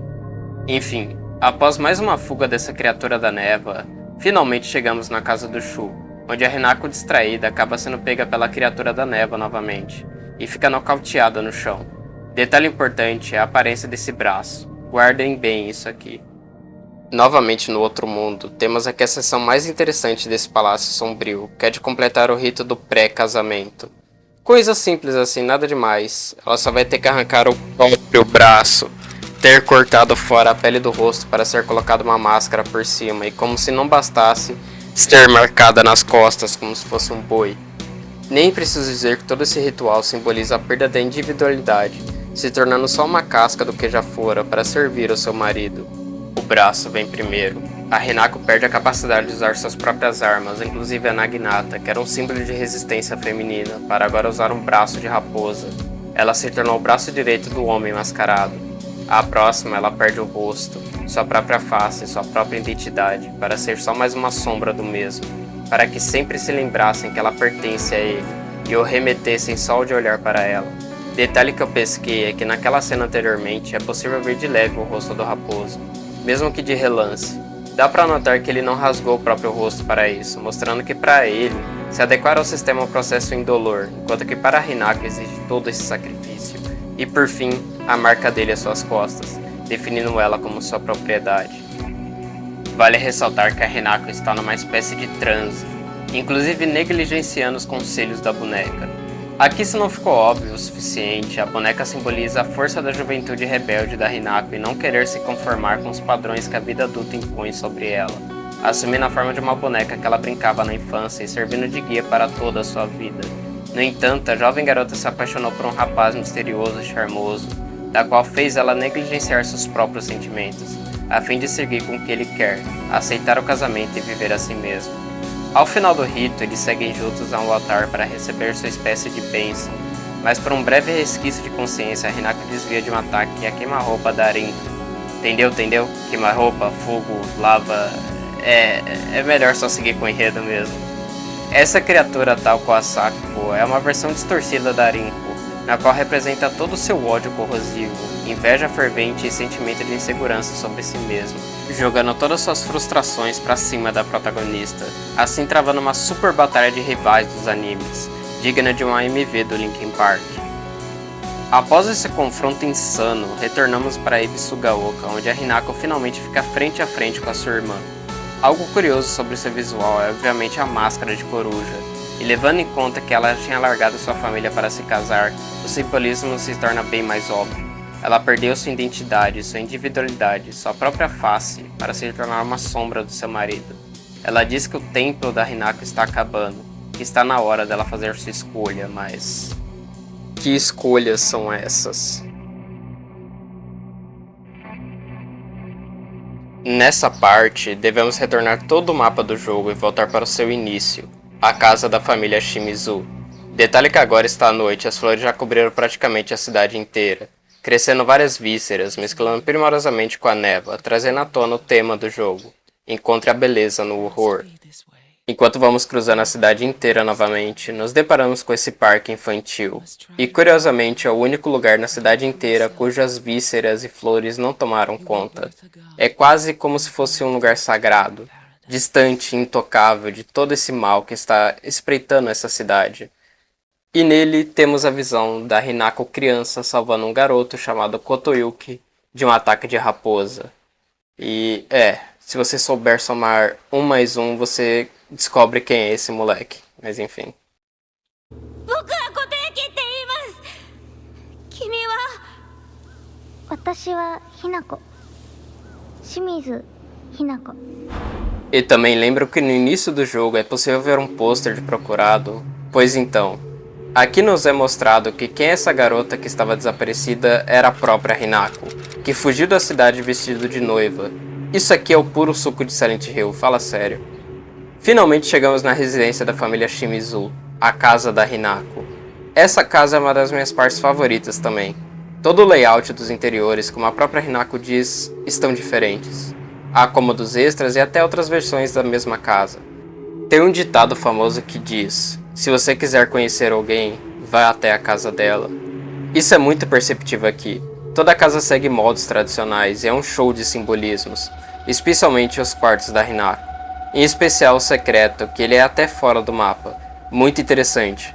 Enfim, após mais uma fuga dessa criatura da névoa, finalmente chegamos na casa do Shu, onde a Hinako distraída acaba sendo pega pela criatura da névoa novamente, e fica nocauteada no chão. Detalhe importante é a aparência desse braço, guardem bem isso aqui. Novamente no outro mundo, temos aqui a seção mais interessante desse palácio sombrio, que é de completar o rito do pré-casamento. Coisa simples assim, nada demais, ela só vai ter que arrancar o próprio braço, ter cortado fora a pele do rosto para ser colocada uma máscara por cima, e como se não bastasse, ser marcada nas costas como se fosse um boi. Nem preciso dizer que todo esse ritual simboliza a perda da individualidade, se tornando só uma casca do que já fora para servir ao seu marido. O braço vem primeiro. A Hinako perde a capacidade de usar suas próprias armas, inclusive a Naginata, que era um símbolo de resistência feminina, para agora usar um braço de raposa. Ela se tornou o braço direito do homem mascarado. A próxima, ela perde o rosto, sua própria face, sua própria identidade, para ser só mais uma sombra do mesmo, para que sempre se lembrassem que ela pertence a ele, e o remetessem só de olhar para ela. Detalhe que eu pesquei é que naquela cena anteriormente é possível ver de leve o rosto do raposo, mesmo que de relance. Dá para notar que ele não rasgou o próprio rosto para isso, mostrando que para ele, se adequar ao sistema é um processo indolor, enquanto que para Hinako exige todo esse sacrifício. E por fim, a marca dele às suas costas, definindo ela como sua propriedade. Vale ressaltar que a Hinako está numa espécie de transe, inclusive negligenciando os conselhos da boneca. Aqui, se não ficou óbvio o suficiente, a boneca simboliza a força da juventude rebelde da Hinako e não querer se conformar com os padrões que a vida adulta impõe sobre ela, assumindo a forma de uma boneca que ela brincava na infância e servindo de guia para toda a sua vida. No entanto, a jovem garota se apaixonou por um rapaz misterioso e charmoso, da qual fez ela negligenciar seus próprios sentimentos, a fim de seguir com o que ele quer, aceitar o casamento e viver a si mesmo. Ao final do rito, eles seguem juntos a um altar para receber sua espécie de bênção, mas por um breve resquício de consciência, Hinako desvia de um ataque e a queima-roupa da Arin. Entendeu? Queima-roupa, fogo, lava... É melhor só seguir com o enredo mesmo. Essa criatura, tal qual a Sakuko, é uma versão distorcida da Arinko, na qual representa todo o seu ódio corrosivo, inveja fervente e sentimento de insegurança sobre si mesmo, jogando todas suas frustrações pra cima da protagonista, assim travando uma super batalha de rivais dos animes, digna de um AMV do Linkin Park. Após esse confronto insano, retornamos para Ebisugaoka, onde a Hinako finalmente fica frente a frente com a sua irmã. Algo curioso sobre seu visual é obviamente a máscara de coruja, e levando em conta que ela tinha largado sua família para se casar, o simbolismo se torna bem mais óbvio. Ela perdeu sua identidade, sua individualidade, sua própria face, para se tornar uma sombra do seu marido. Ela diz que o templo da Hinako está acabando, que está na hora dela fazer sua escolha, mas... que escolhas são essas? Nessa parte, devemos retornar todo o mapa do jogo e voltar para o seu início, a casa da família Shimizu. Detalhe que agora está à noite e as flores já cobriram praticamente a cidade inteira, crescendo várias vísceras, mesclando primorosamente com a névoa, trazendo à tona o tema do jogo. Encontre a beleza no horror. Enquanto vamos cruzando a cidade inteira novamente, nos deparamos com esse parque infantil. E curiosamente é o único lugar na cidade inteira cujas vísceras e flores não tomaram conta. É quase como se fosse um lugar sagrado, distante e intocável de todo esse mal que está espreitando essa cidade. E nele temos a visão da Hinako criança salvando um garoto chamado Kotoyuki de um ataque de raposa. E se você souber somar 1 mais 1, você descobre quem é esse moleque. Mas enfim. E também lembro que no início do jogo é possível ver um pôster de procurado. Pois então, aqui nos é mostrado que quem é essa garota que estava desaparecida era a própria Hinako, que fugiu da cidade vestido de noiva. Isso aqui é o puro suco de Silent Hill, fala sério. Finalmente chegamos na residência da família Shimizu, a casa da Hinako. Essa casa é uma das minhas partes favoritas também. Todo o layout dos interiores, como a própria Hinako diz, estão diferentes. Há cômodos extras e até outras versões da mesma casa. Tem um ditado famoso que diz: se você quiser conhecer alguém, vá até a casa dela. Isso é muito perceptível aqui. Toda a casa segue moldes tradicionais e é um show de simbolismos, especialmente os quartos da Hinako. Em especial o secreto, que ele é até fora do mapa. Muito interessante.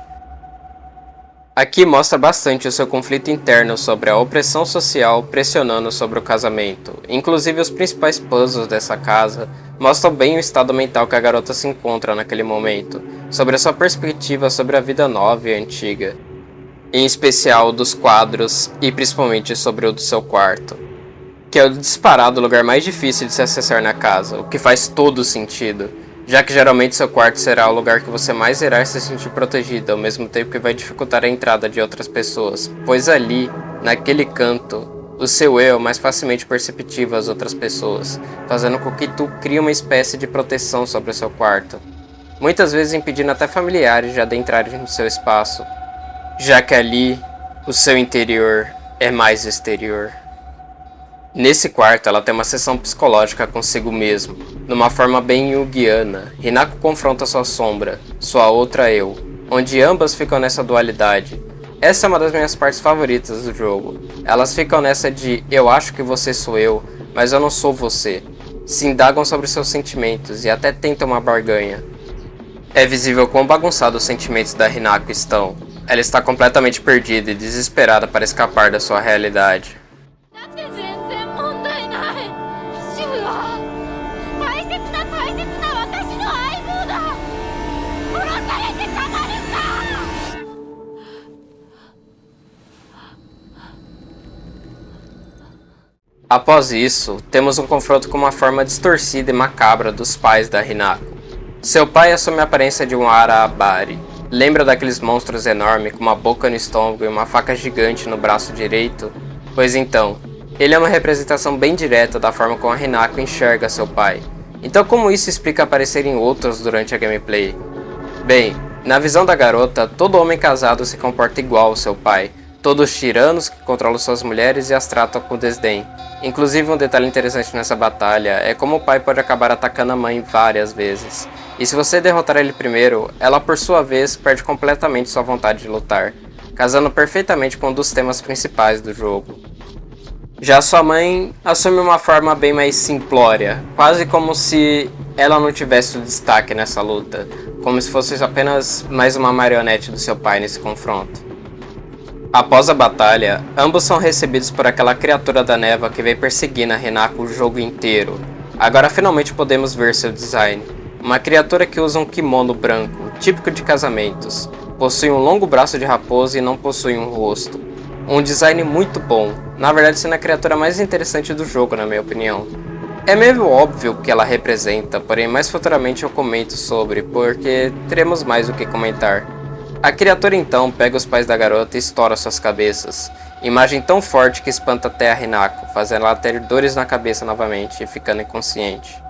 Aqui mostra bastante o seu conflito interno sobre a opressão social pressionando sobre o casamento. Inclusive os principais puzzles dessa casa mostram bem o estado mental que a garota se encontra naquele momento, sobre a sua perspectiva sobre a vida nova e antiga. Em especial dos quadros e principalmente sobre o do seu quarto, que é o disparado lugar mais difícil de se acessar na casa, o que faz todo sentido, já que geralmente seu quarto será o lugar que você mais irá se sentir protegido, ao mesmo tempo que vai dificultar a entrada de outras pessoas, pois ali, naquele canto, o seu eu é mais facilmente perceptível às outras pessoas, fazendo com que tu crie uma espécie de proteção sobre o seu quarto, muitas vezes impedindo até familiares de adentrarem no seu espaço, já que ali, o seu interior é mais exterior. Nesse quarto, ela tem uma sessão psicológica consigo mesmo, numa forma bem junguiana. Hinako confronta sua sombra, sua outra eu, onde ambas ficam nessa dualidade. Essa é uma das minhas partes favoritas do jogo. Elas ficam nessa de eu acho que você sou eu, mas eu não sou você. Se indagam sobre seus sentimentos e até tentam uma barganha. É visível quão bagunçados os sentimentos da Hinako estão. Ela está completamente perdida e desesperada para escapar da sua realidade. Após isso, temos um confronto com uma forma distorcida e macabra dos pais da Hinako. Seu pai assume a aparência de um Arabari. Lembra daqueles monstros enormes com uma boca no estômago e uma faca gigante no braço direito? Pois então, Ele é uma representação bem direta da forma como a Hinako enxerga seu pai. Então como isso explica aparecer em outros durante a gameplay? Bem, na visão da garota, todo homem casado se comporta igual ao seu pai, todos tiranos que controlam suas mulheres e as tratam com desdém. Inclusive um detalhe interessante nessa batalha é como o pai pode acabar atacando a mãe várias vezes. E se você derrotar ele primeiro, ela por sua vez perde completamente sua vontade de lutar, casando perfeitamente com um dos temas principais do jogo. Já sua mãe assume uma forma bem mais simplória, quase como se ela não tivesse o destaque nessa luta, como se fosse apenas mais uma marionete do seu pai nesse confronto. Após a batalha, ambos são recebidos por aquela criatura da névoa que vem perseguindo a Hinako o jogo inteiro. Agora finalmente podemos ver seu design. Uma criatura que usa um kimono branco, típico de casamentos, possui um longo braço de raposa e não possui um rosto. Um design muito bom, na verdade sendo a criatura mais interessante do jogo na minha opinião. É meio óbvio o que ela representa, porém mais futuramente eu comento sobre, porque teremos mais o que comentar. A criatura então pega os pais da garota e estoura suas cabeças, imagem tão forte que espanta até a Hinako, fazendo ela ter dores na cabeça novamente e ficando inconsciente.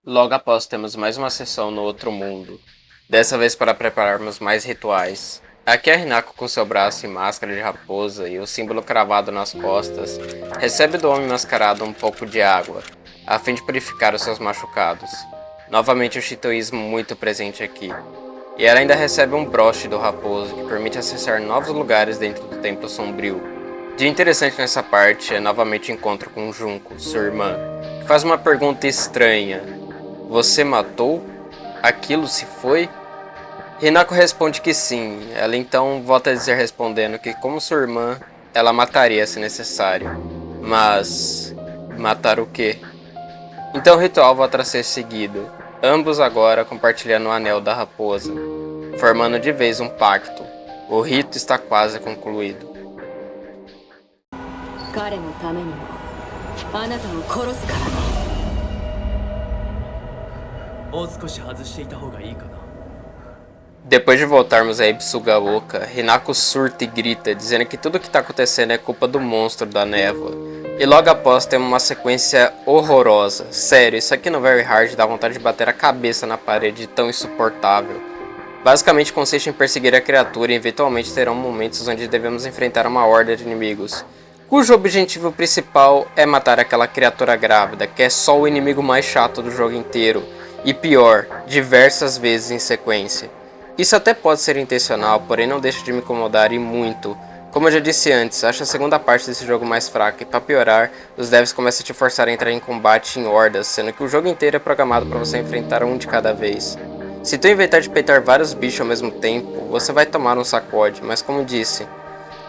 Logo após temos mais uma sessão no outro mundo, dessa vez para prepararmos mais rituais. Aqui a Hinako com seu braço e máscara de raposa e o símbolo cravado nas costas, recebe do homem mascarado um pouco de água, a fim de purificar os seus machucados. Novamente o shintoísmo muito presente aqui. E ela ainda recebe um broche do raposo que permite acessar novos lugares dentro do templo sombrio. De interessante nessa parte é novamente o encontro com Junko, sua irmã, que faz uma pergunta estranha. Você matou? Aquilo se foi? Hinako responde que sim, ela então volta a dizer respondendo que como sua irmã, ela mataria se necessário. Mas... matar o quê? Então o ritual volta a ser seguido, ambos agora compartilhando o anel da raposa, formando de vez um pacto. O rito está quase concluído. Depois de voltarmos a Ibisugaoka, Hinako surta e grita, dizendo que tudo o que está acontecendo é culpa do monstro da névoa. E logo após temos uma sequência horrorosa. Sério, isso aqui no Very Hard dá vontade de bater a cabeça na parede tão insuportável. Basicamente consiste em perseguir a criatura e eventualmente terão momentos onde devemos enfrentar uma horda de inimigos, cujo objetivo principal é matar aquela criatura grávida, que é só o inimigo mais chato do jogo inteiro, e pior, diversas vezes em sequência. Isso até pode ser intencional, porém não deixa de me incomodar e muito. Como eu já disse antes, acho a segunda parte desse jogo mais fraca e para piorar, os devs começam a te forçar a entrar em combate em hordas, sendo que o jogo inteiro é programado para você enfrentar um de cada vez. Se tu inventar de peitar vários bichos ao mesmo tempo, você vai tomar um sacode, mas como disse,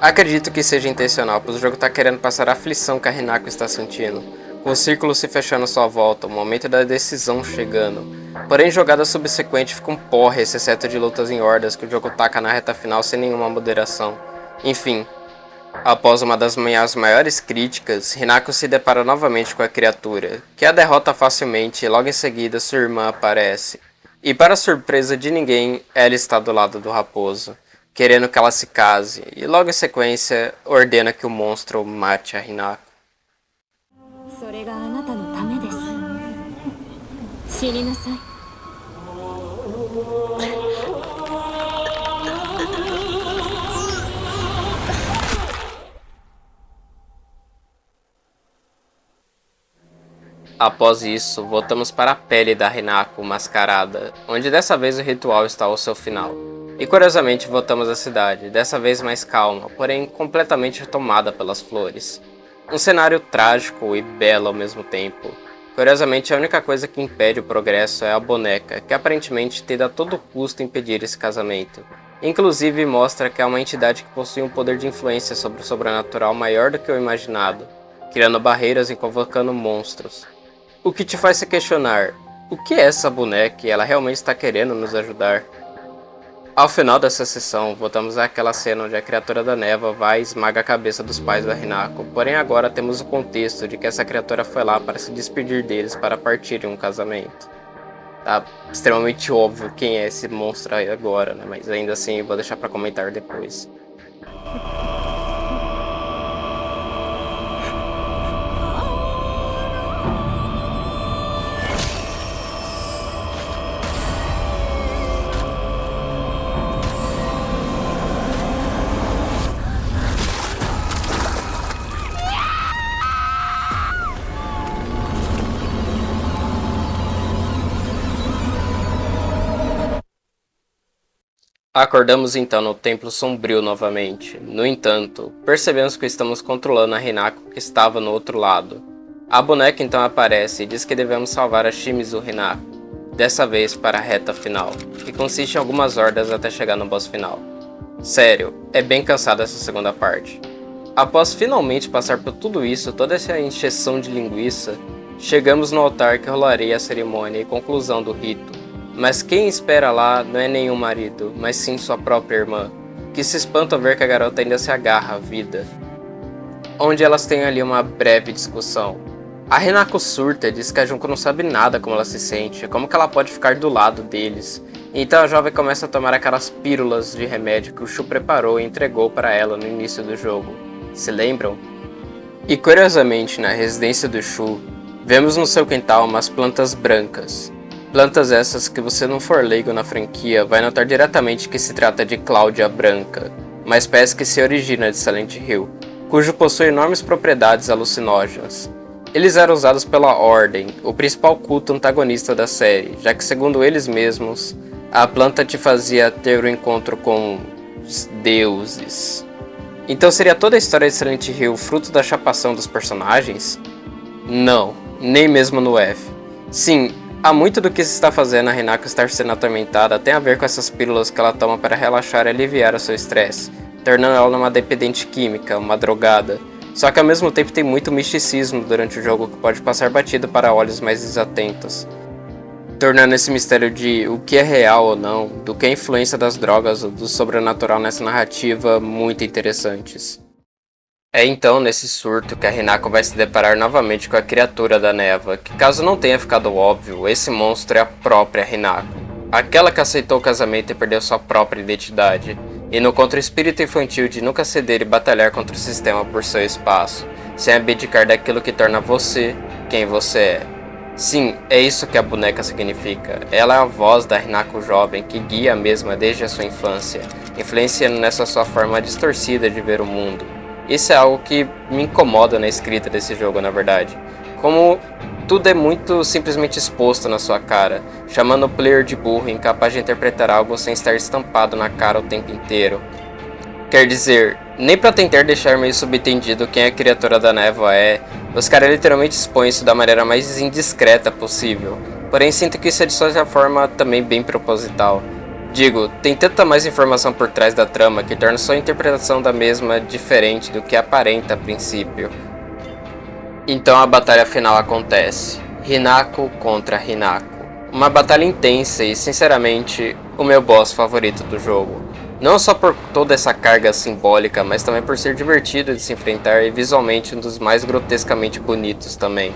acredito que seja intencional, pois o jogo está querendo passar a aflição que a Hinako está sentindo, com o círculo se fechando à sua volta, o momento da decisão chegando. Porém, jogada subsequente fica um porre esse exceto de lutas em hordas que o jogo taca na reta final sem nenhuma moderação. Enfim, após uma das minhas maiores críticas, Hinako se depara novamente com a criatura, que a derrota facilmente e logo em seguida sua irmã aparece. E para surpresa de ninguém, ela está do lado do raposo, querendo que ela se case, e logo em sequência ordena que o monstro mate a Hinako. Após isso, voltamos para a pele da Hinako mascarada, onde dessa vez o ritual está ao seu final. E curiosamente voltamos à cidade, dessa vez mais calma, porém completamente tomada pelas flores. Um cenário trágico e belo ao mesmo tempo. Curiosamente, a única coisa que impede o progresso é a boneca, que aparentemente tenta a todo custo impedir esse casamento. Inclusive mostra que é uma entidade que possui um poder de influência sobre o sobrenatural maior do que o imaginado, criando barreiras e convocando monstros. O que te faz se questionar, o que é essa boneca e ela realmente está querendo nos ajudar? Ao final dessa sessão, voltamos àquela cena onde a criatura da névoa vai e esmaga a cabeça dos pais da Hinako, porém agora temos o contexto de que essa criatura foi lá para se despedir deles para partir em um casamento. Tá extremamente óbvio quem é esse monstro aí agora, né? Mas ainda assim eu vou deixar pra comentar depois. Acordamos então no Templo Sombrio novamente. No entanto, percebemos que estamos controlando a Hinako que estava no outro lado. A boneca então aparece e diz que devemos salvar a Shimizu Hinako, dessa vez para a reta final, que consiste em algumas hordas até chegar no boss final. Sério, é bem cansada essa segunda parte. Após finalmente passar por tudo isso, toda essa encheção de linguiça, chegamos no altar que rolaria a cerimônia e conclusão do rito. Mas quem espera lá não é nenhum marido, mas sim sua própria irmã, que se espanta ao ver que a garota ainda se agarra à vida. Onde elas têm ali uma breve discussão. A Hinako surta e diz que a Junko não sabe nada como ela se sente, como que ela pode ficar do lado deles. Então a jovem começa a tomar aquelas pílulas de remédio que o Shu preparou e entregou para ela no início do jogo. Se lembram? E curiosamente, na residência do Shu, vemos no seu quintal umas plantas brancas. Plantas essas que você não for leigo na franquia vai notar diretamente que se trata de Cláudia Branca, uma espécie que se origina de Silent Hill, cujo possui enormes propriedades alucinógenas. Eles eram usados pela Ordem, o principal culto antagonista da série, já que segundo eles mesmos, a planta te fazia ter um encontro com os deuses. Então seria toda a história de Silent Hill fruto da chapação dos personagens? Não, nem mesmo no F. Sim, há muito do que se está fazendo a Hinako estar sendo atormentada tem a ver com essas pílulas que ela toma para relaxar e aliviar o seu estresse, tornando ela uma dependente química, uma drogada. Só que ao mesmo tempo tem muito misticismo durante o jogo que pode passar batido para olhos mais desatentos, tornando esse mistério de o que é real ou não, do que é a influência das drogas ou do sobrenatural nessa narrativa muito interessantes. É então nesse surto que a Hinako vai se deparar novamente com a criatura da névoa, que caso não tenha ficado óbvio, esse monstro é a própria Hinako, aquela que aceitou o casamento e perdeu sua própria identidade, indo contra o espírito infantil de nunca ceder e batalhar contra o sistema por seu espaço, sem abdicar daquilo que torna você quem você é. Sim, é isso que a boneca significa. Ela é a voz da Hinako jovem que guia a mesma desde a sua infância, influenciando nessa sua forma distorcida de ver o mundo. Isso é algo que me incomoda na escrita desse jogo, na verdade. Como tudo é muito simplesmente exposto na sua cara, chamando o player de burro e incapaz de interpretar algo sem estar estampado na cara o tempo inteiro. Quer dizer, nem pra tentar deixar meio subentendido quem a criatura da névoa é, os caras literalmente expõem isso da maneira mais indiscreta possível. Porém sinto que isso é de certa forma também bem proposital. Digo, tem tanta mais informação por trás da trama que torna sua interpretação da mesma diferente do que aparenta a princípio. Então a batalha final acontece. Hinako contra Hinako. Uma batalha intensa e, sinceramente, o meu boss favorito do jogo. Não só por toda essa carga simbólica, mas também por ser divertido de se enfrentar e visualmente um dos mais grotescamente bonitos também.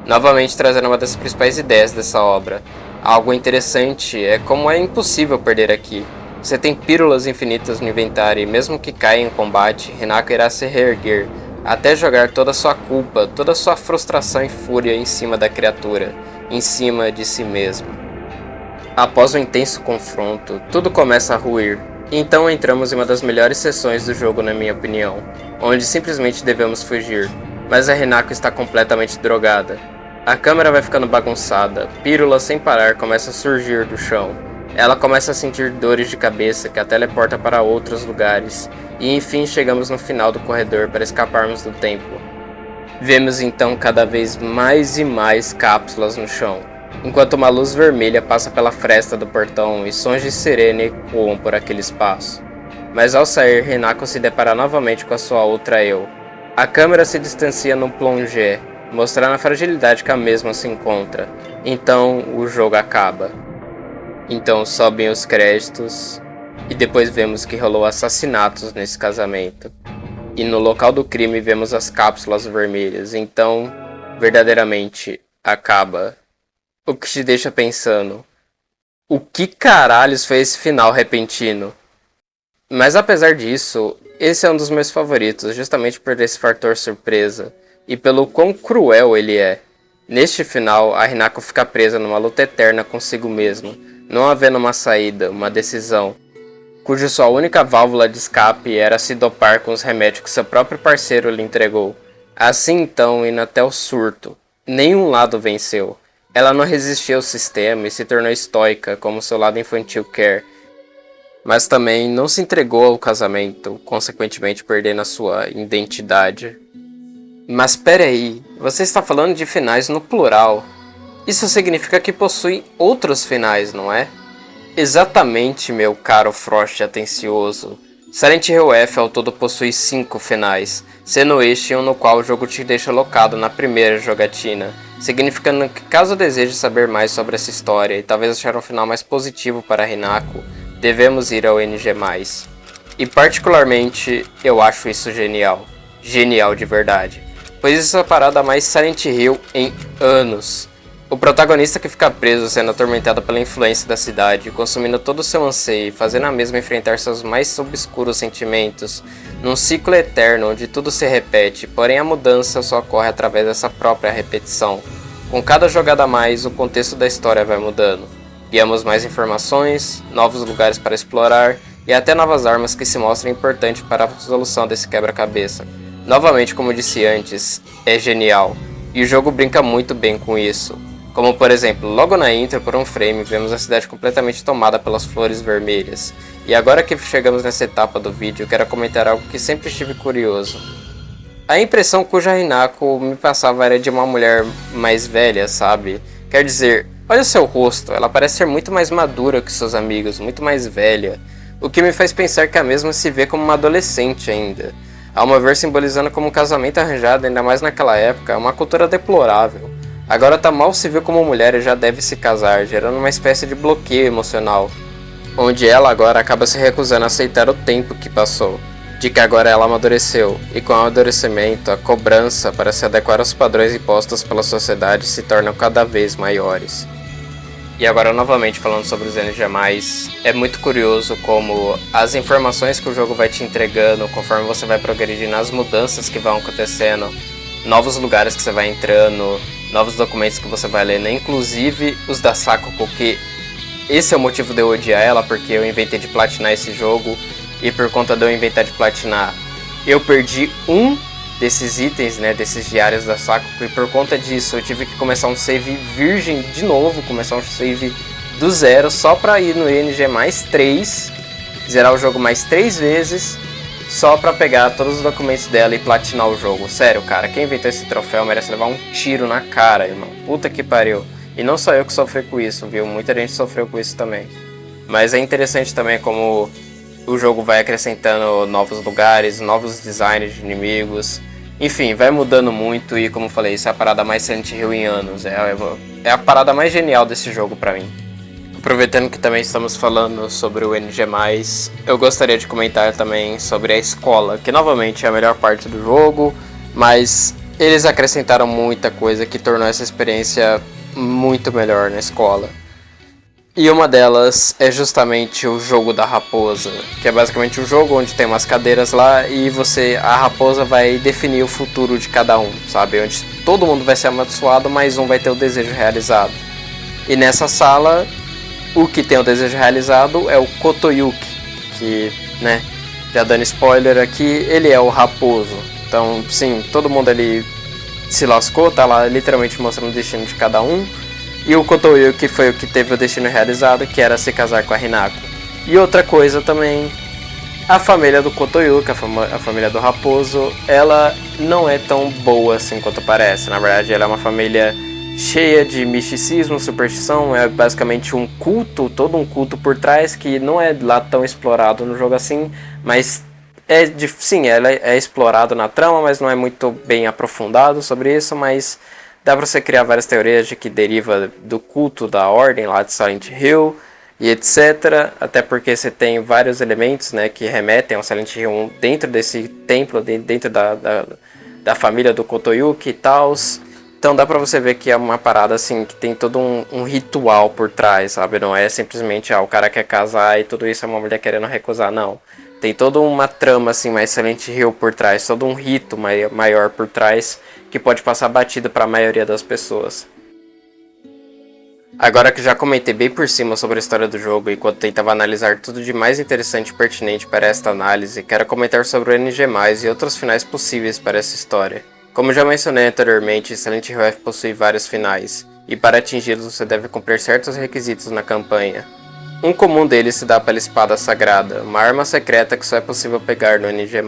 Novamente trazendo uma das principais ideias dessa obra. Algo interessante é como é impossível perder aqui. Você tem pílulas infinitas no inventário e mesmo que caia em combate, Hinako irá se reerguer, até jogar toda a sua culpa, toda a sua frustração e fúria em cima da criatura, em cima de si mesma. Após um intenso confronto, tudo começa a ruir. Então entramos em uma das melhores sessões do jogo na minha opinião, onde simplesmente devemos fugir, mas a Hinako está completamente drogada. A câmera vai ficando bagunçada, pílulas sem parar começam a surgir do chão. Ela começa a sentir dores de cabeça que a teleporta para outros lugares, e enfim chegamos no final do corredor para escaparmos do templo. Vemos então cada vez mais e mais cápsulas no chão, enquanto uma luz vermelha passa pela fresta do portão e sons de sirene ecoam por aquele espaço. Mas ao sair, Hinako se depara novamente com a sua outra eu. A câmera se distancia num plongé, mostrando a fragilidade que a mesma se encontra. Então o jogo acaba. Então sobem os créditos e depois vemos que rolou assassinatos nesse casamento. E no local do crime vemos as cápsulas vermelhas. Então, verdadeiramente, acaba o que te deixa pensando, o que caralhos foi esse final repentino? Mas apesar disso, esse é um dos meus favoritos, justamente por esse fator surpresa, e pelo quão cruel ele é. Neste final, a Hinako fica presa numa luta eterna consigo mesma, não havendo uma saída, uma decisão, cuja sua única válvula de escape era se dopar com os remédios que seu próprio parceiro lhe entregou. Assim então, indo até o surto, nenhum lado venceu. Ela não resistiu ao sistema e se tornou estoica, como seu lado infantil quer, mas também não se entregou ao casamento, consequentemente perdendo a sua identidade. Mas peraí, você está falando de finais no plural. Isso significa que possui outros finais, não é? Exatamente, meu caro Frost atencioso. Silent Hill F ao todo possui 5 finais, sendo este um no qual o jogo te deixa locado na primeira jogatina, significando que caso deseje saber mais sobre essa história e talvez achar um final mais positivo para Hinako, devemos ir ao NG+. E particularmente, eu acho isso genial. Genial de verdade. Pois isso é a parada mais Silent Hill em anos. O protagonista que fica preso sendo atormentado pela influência da cidade, consumindo todo o seu anseio e fazendo a mesma enfrentar seus mais obscuros sentimentos, num ciclo eterno onde tudo se repete, porém a mudança só ocorre através dessa própria repetição. Com cada jogada a mais, o contexto da história vai mudando. Ganhamos mais informações, novos lugares para explorar e até novas armas que se mostram importantes para a resolução desse quebra-cabeça. Novamente, como disse antes, é genial, e o jogo brinca muito bem com isso. Como por exemplo, logo na intro, por um frame, vemos a cidade completamente tomada pelas flores vermelhas. E agora que chegamos nessa etapa do vídeo, quero comentar algo que sempre estive curioso. A impressão cuja Hinako me passava era de uma mulher mais velha, sabe? Quer dizer, olha o seu rosto, ela parece ser muito mais madura que seus amigos, muito mais velha. O que me faz pensar que a mesma se vê como uma adolescente ainda. Ao meu ver, simbolizando como um casamento arranjado, ainda mais naquela época, é uma cultura deplorável. Agora tá mal se vê como mulher e já deve se casar, gerando uma espécie de bloqueio emocional, onde ela agora acaba se recusando a aceitar o tempo que passou, de que agora ela amadureceu, e com o amadurecimento, a cobrança para se adequar aos padrões impostos pela sociedade se tornam cada vez maiores. E agora novamente falando sobre os NG+, é muito curioso como as informações que o jogo vai te entregando conforme você vai progredindo, as mudanças que vão acontecendo, novos lugares que você vai entrando, novos documentos que você vai ler, né? Inclusive os da Sakuko, que esse é o motivo de eu odiar ela, porque eu inventei de platinar esse jogo, e por conta de eu inventar de platinar, eu perdi um desses itens, né, desses diários da Sakuko, e por conta disso eu tive que começar um save virgem de novo, começar um save do zero, só pra ir no ING mais 3, zerar o jogo mais 3 vezes, só pra pegar todos os documentos dela e platinar o jogo. Sério, cara, quem inventou esse troféu merece levar um tiro na cara, irmão. Puta que pariu. E não só eu que sofri com isso, viu? Muita gente sofreu com isso também. Mas é interessante também como o jogo vai acrescentando novos lugares, novos designs de inimigos. Enfim, vai mudando muito e, como eu falei, isso é a parada mais Silent Hill em anos. É a parada mais genial desse jogo pra mim. Aproveitando que também estamos falando sobre o NG+, eu gostaria de comentar também sobre a escola, que novamente é a melhor parte do jogo, mas eles acrescentaram muita coisa que tornou essa experiência muito melhor na escola. E uma delas é justamente o jogo da raposa, que é basicamente um jogo onde tem umas cadeiras lá e a raposa vai definir o futuro de cada um, sabe? Onde todo mundo vai ser amaldiçoado, mas um vai ter o desejo realizado. E nessa sala, o que tem o desejo realizado é o Kotoyuki, que, né, já dando spoiler aqui, ele é o raposo. Então, sim, todo mundo ali se lascou, tá lá literalmente mostrando o destino de cada um. E o Kotoyuki foi o que teve o destino realizado, que era se casar com a Hinako. E outra coisa também, a família do Kotoyuki, a família do raposo, ela não é tão boa assim quanto parece. Na verdade, ela é uma família cheia de misticismo, superstição, é basicamente um culto, todo um culto por trás, que não é lá tão explorado no jogo assim, mas sim, ela é explorado na trama, mas não é muito bem aprofundado sobre isso, mas dá pra você criar várias teorias de que deriva do culto da ordem lá de Silent Hill e etc. Até porque você tem vários elementos, né, que remetem ao Silent Hill 1 dentro desse templo, dentro da família do Kotoyuki e tal. Então dá pra você ver que é uma parada assim, que tem todo um ritual por trás, sabe? Não é simplesmente, o cara quer casar e tudo isso é uma mulher querendo recusar, não. Tem toda uma trama assim, mais Silent Hill por trás, todo um rito maior por trás, que pode passar batido pra maioria das pessoas. Agora que já comentei bem por cima sobre a história do jogo, enquanto tentava analisar tudo de mais interessante e pertinente para esta análise, quero comentar sobre o NG+, e outros finais possíveis para essa história. Como já mencionei anteriormente, Silent Hill F possui vários finais, e para atingi-los você deve cumprir certos requisitos na campanha. Um comum deles se dá pela Espada Sagrada, uma arma secreta que só é possível pegar no NG+.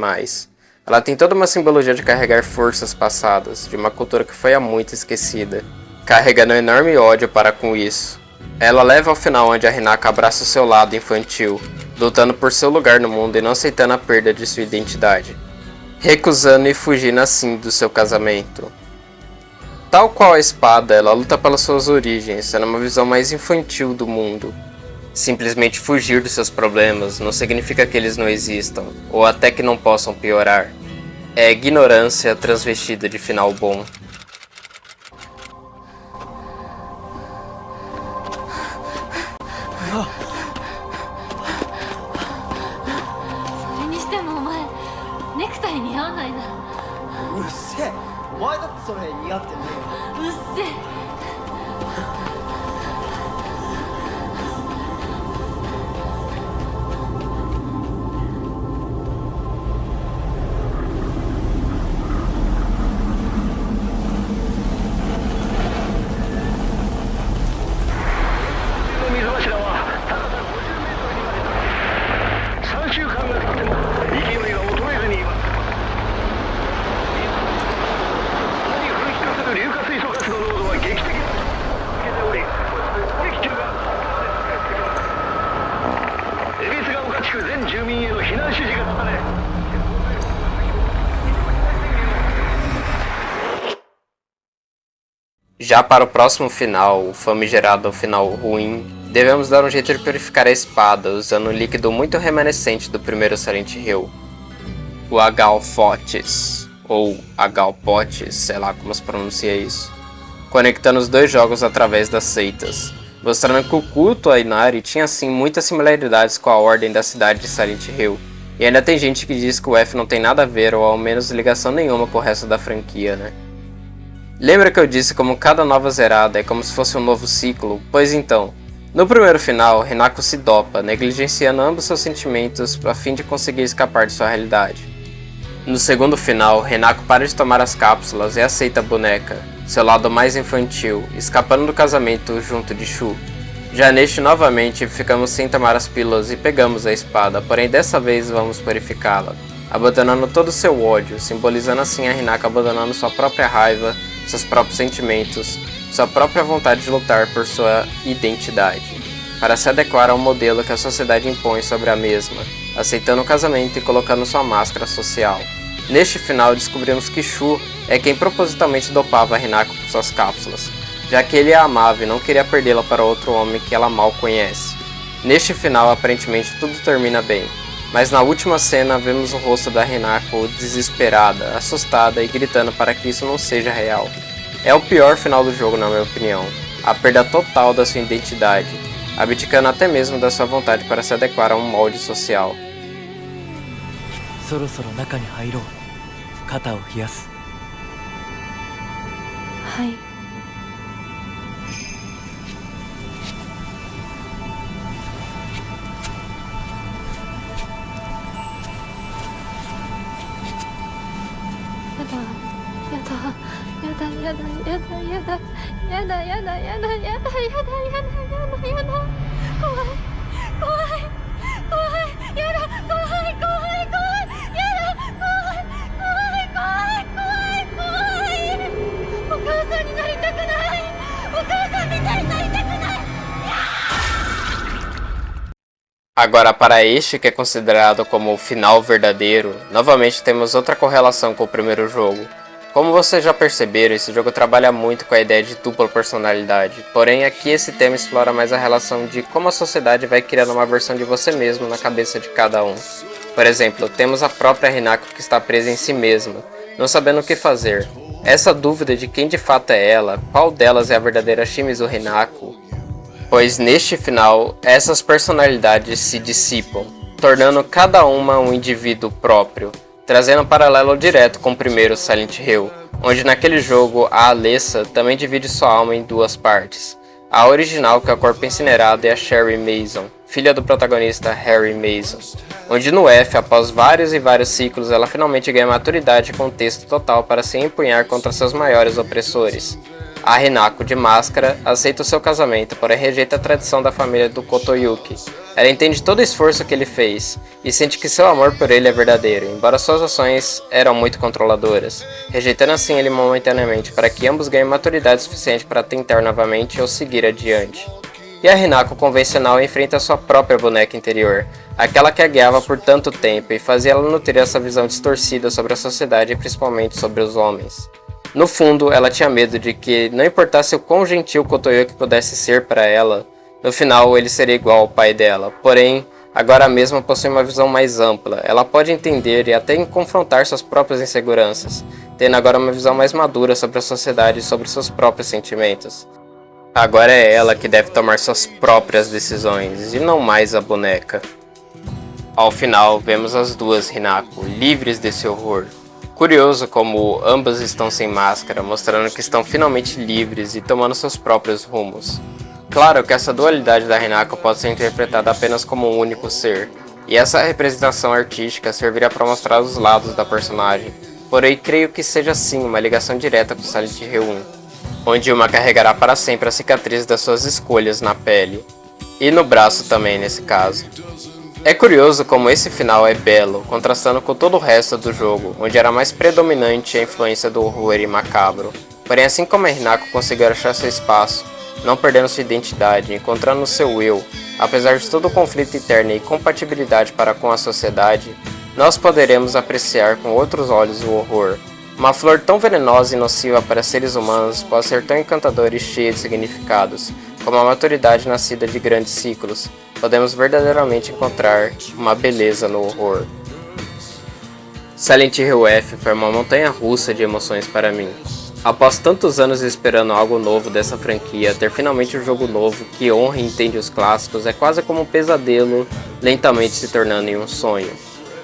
Ela tem toda uma simbologia de carregar forças passadas, de uma cultura que foi há muito esquecida, carregando um enorme ódio para com isso. Ela leva ao final onde a Hinako abraça o seu lado infantil, lutando por seu lugar no mundo e não aceitando a perda de sua identidade, recusando e fugindo assim do seu casamento. Tal qual a espada, ela luta pelas suas origens, tendo uma visão mais infantil do mundo. Simplesmente fugir dos seus problemas não significa que eles não existam, ou até que não possam piorar. É ignorância transvestida de final bom. Já para o próximo final, o famigerado final ruim, devemos dar um jeito de purificar a espada usando um líquido muito remanescente do primeiro Silent Hill, o Agalfotes, ou Agalpotes, sei lá como se pronuncia isso, conectando os dois jogos através das seitas, mostrando que o culto a Inari tinha assim muitas similaridades com a ordem da cidade de Silent Hill, e ainda tem gente que diz que o F não tem nada a ver ou ao menos ligação nenhuma com o resto da franquia, né? Lembra que eu disse como cada nova zerada é como se fosse um novo ciclo? Pois então, no primeiro final, Hinako se dopa, negligenciando ambos seus sentimentos a fim de conseguir escapar de sua realidade. No segundo final, Hinako para de tomar as cápsulas e aceita a boneca, seu lado mais infantil, escapando do casamento junto de Shu. Já neste novamente, ficamos sem tomar as pílulas e pegamos a espada, porém dessa vez vamos purificá-la, abandonando todo o seu ódio, simbolizando assim a Hinako abandonando sua própria raiva, seus próprios sentimentos, sua própria vontade de lutar por sua identidade, para se adequar ao modelo que a sociedade impõe sobre a mesma, aceitando o casamento e colocando sua máscara social. Neste final descobrimos que Shu é quem propositalmente dopava a Hinako com suas cápsulas, já que ele a amava e não queria perdê-la para outro homem que ela mal conhece. Neste final aparentemente tudo termina bem, mas na última cena vemos o rosto da Hinako desesperada, assustada e gritando para que isso não seja real. É o pior final do jogo na minha opinião, a perda total da sua identidade, abdicando até mesmo da sua vontade para se adequar a um molde social. そろそろ中に入ろう。肩を冷やす。はい。Agora, para este que é considerado como o final verdadeiro, novamente temos outra correlação com o primeiro jogo. Como vocês já perceberam, esse jogo trabalha muito com a ideia de dupla personalidade, porém aqui esse tema explora mais a relação de como a sociedade vai criando uma versão de você mesmo na cabeça de cada um. Por exemplo, temos a própria Hinako que está presa em si mesma, não sabendo o que fazer. Essa dúvida de quem de fato é ela, qual delas é a verdadeira Shimizu Hinako, pois neste final, essas personalidades se dissipam, tornando cada uma um indivíduo próprio, trazendo um paralelo direto com o primeiro Silent Hill, onde naquele jogo a Alessa também divide sua alma em duas partes. A original, que é o corpo incinerado, é a Sherry Mason, filha do protagonista Harry Mason, onde no F, após vários e vários ciclos, ela finalmente ganha maturidade e contexto total para se empunhar contra seus maiores opressores. A Hinako, de máscara, aceita o seu casamento, porém rejeita a tradição da família do Kotoyuki. Ela entende todo o esforço que ele fez, e sente que seu amor por ele é verdadeiro, embora suas ações eram muito controladoras, rejeitando assim ele momentaneamente para que ambos ganhem maturidade suficiente para tentar novamente ou seguir adiante. E a Hinako convencional enfrenta sua própria boneca interior, aquela que a guiava por tanto tempo e fazia ela nutrir essa visão distorcida sobre a sociedade e principalmente sobre os homens. No fundo, ela tinha medo de que, não importasse o quão gentil Kotoyuki pudesse ser para ela, no final ele seria igual ao pai dela. Porém, agora mesmo possui uma visão mais ampla. Ela pode entender e até confrontar suas próprias inseguranças, tendo agora uma visão mais madura sobre a sociedade e sobre seus próprios sentimentos. Agora é ela que deve tomar suas próprias decisões, e não mais a boneca. Ao final, vemos as duas Hinako, livres desse horror. Curioso como ambas estão sem máscara, mostrando que estão finalmente livres e tomando seus próprios rumos. Claro que essa dualidade da Hinako pode ser interpretada apenas como um único ser, e essa representação artística serviria para mostrar os lados da personagem, porém creio que seja sim uma ligação direta com Silent Hill 1, onde uma carregará para sempre a cicatriz das suas escolhas na pele, e no braço também nesse caso. É curioso como esse final é belo, contrastando com todo o resto do jogo, onde era mais predominante a influência do horror e macabro. Porém, assim como a Hinako conseguiu achar seu espaço, não perdendo sua identidade, encontrando seu eu, apesar de todo o conflito interno e compatibilidade para com a sociedade, nós poderemos apreciar com outros olhos o horror. Uma flor tão venenosa e nociva para seres humanos pode ser tão encantadora e cheia de significados, como a maturidade nascida de grandes ciclos. Podemos verdadeiramente encontrar uma beleza no horror. Silent Hill F foi uma montanha-russa de emoções para mim. Após tantos anos esperando algo novo dessa franquia, ter finalmente um jogo novo que honra e entende os clássicos é quase como um pesadelo, lentamente se tornando em um sonho.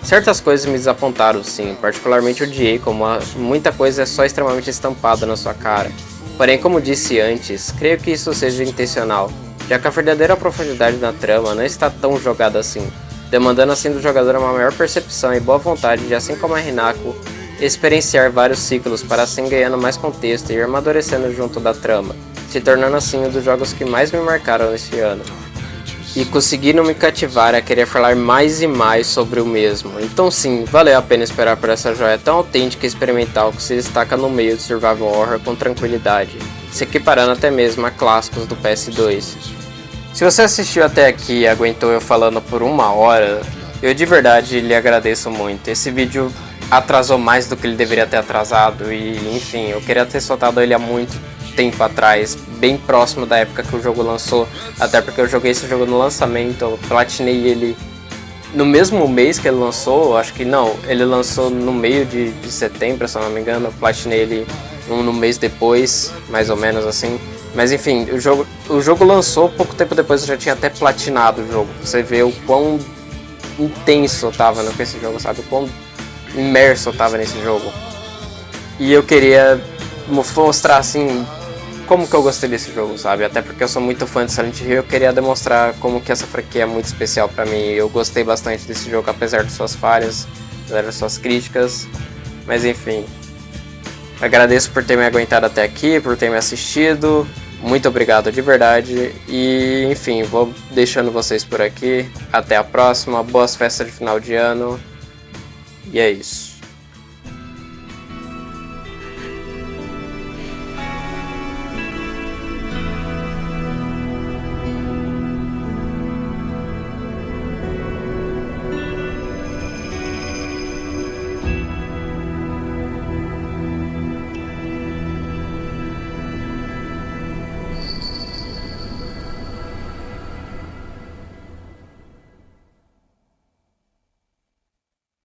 Certas coisas me desapontaram sim, particularmente odiei como muita coisa é só extremamente estampada na sua cara. Porém, como disse antes, creio que isso seja intencional, já que a verdadeira profundidade na trama não está tão jogada assim, demandando assim do jogador uma maior percepção e boa vontade de, assim como a Hinako, experienciar vários ciclos para assim ganhando mais contexto e ir amadurecendo junto da trama, se tornando assim um dos jogos que mais me marcaram neste ano. E conseguiram me cativar a querer falar mais e mais sobre o mesmo. Então sim, valeu a pena esperar por essa joia tão autêntica e experimental que se destaca no meio de survival horror com tranquilidade, se equiparando até mesmo a clássicos do PS2. Se você assistiu até aqui e aguentou eu falando por 1 hora, eu de verdade lhe agradeço muito. Esse vídeo atrasou mais do que ele deveria ter atrasado e enfim, eu queria ter soltado ele há muito tempo atrás, bem próximo da época que o jogo lançou, até porque eu joguei esse jogo no lançamento, eu platinei ele no mesmo mês que ele lançou, acho que não, ele lançou no meio de setembro, se eu não me engano, eu platinei ele no mês depois, mais ou menos assim, mas enfim, o jogo lançou, pouco tempo depois eu já tinha até platinado o jogo, você vê o quão intenso eu tava com esse jogo, sabe, o quão imerso eu tava nesse jogo, e eu queria mostrar assim como que eu gostei desse jogo, sabe? Até porque eu sou muito fã de Silent Hill, eu queria demonstrar como que essa franquia é muito especial pra mim. Eu gostei bastante desse jogo, apesar de suas falhas, apesar de suas críticas, mas enfim. Agradeço por ter me aguentado até aqui, por ter me assistido, muito obrigado de verdade, e enfim, vou deixando vocês por aqui, até a próxima, boas festas de final de ano, e é isso.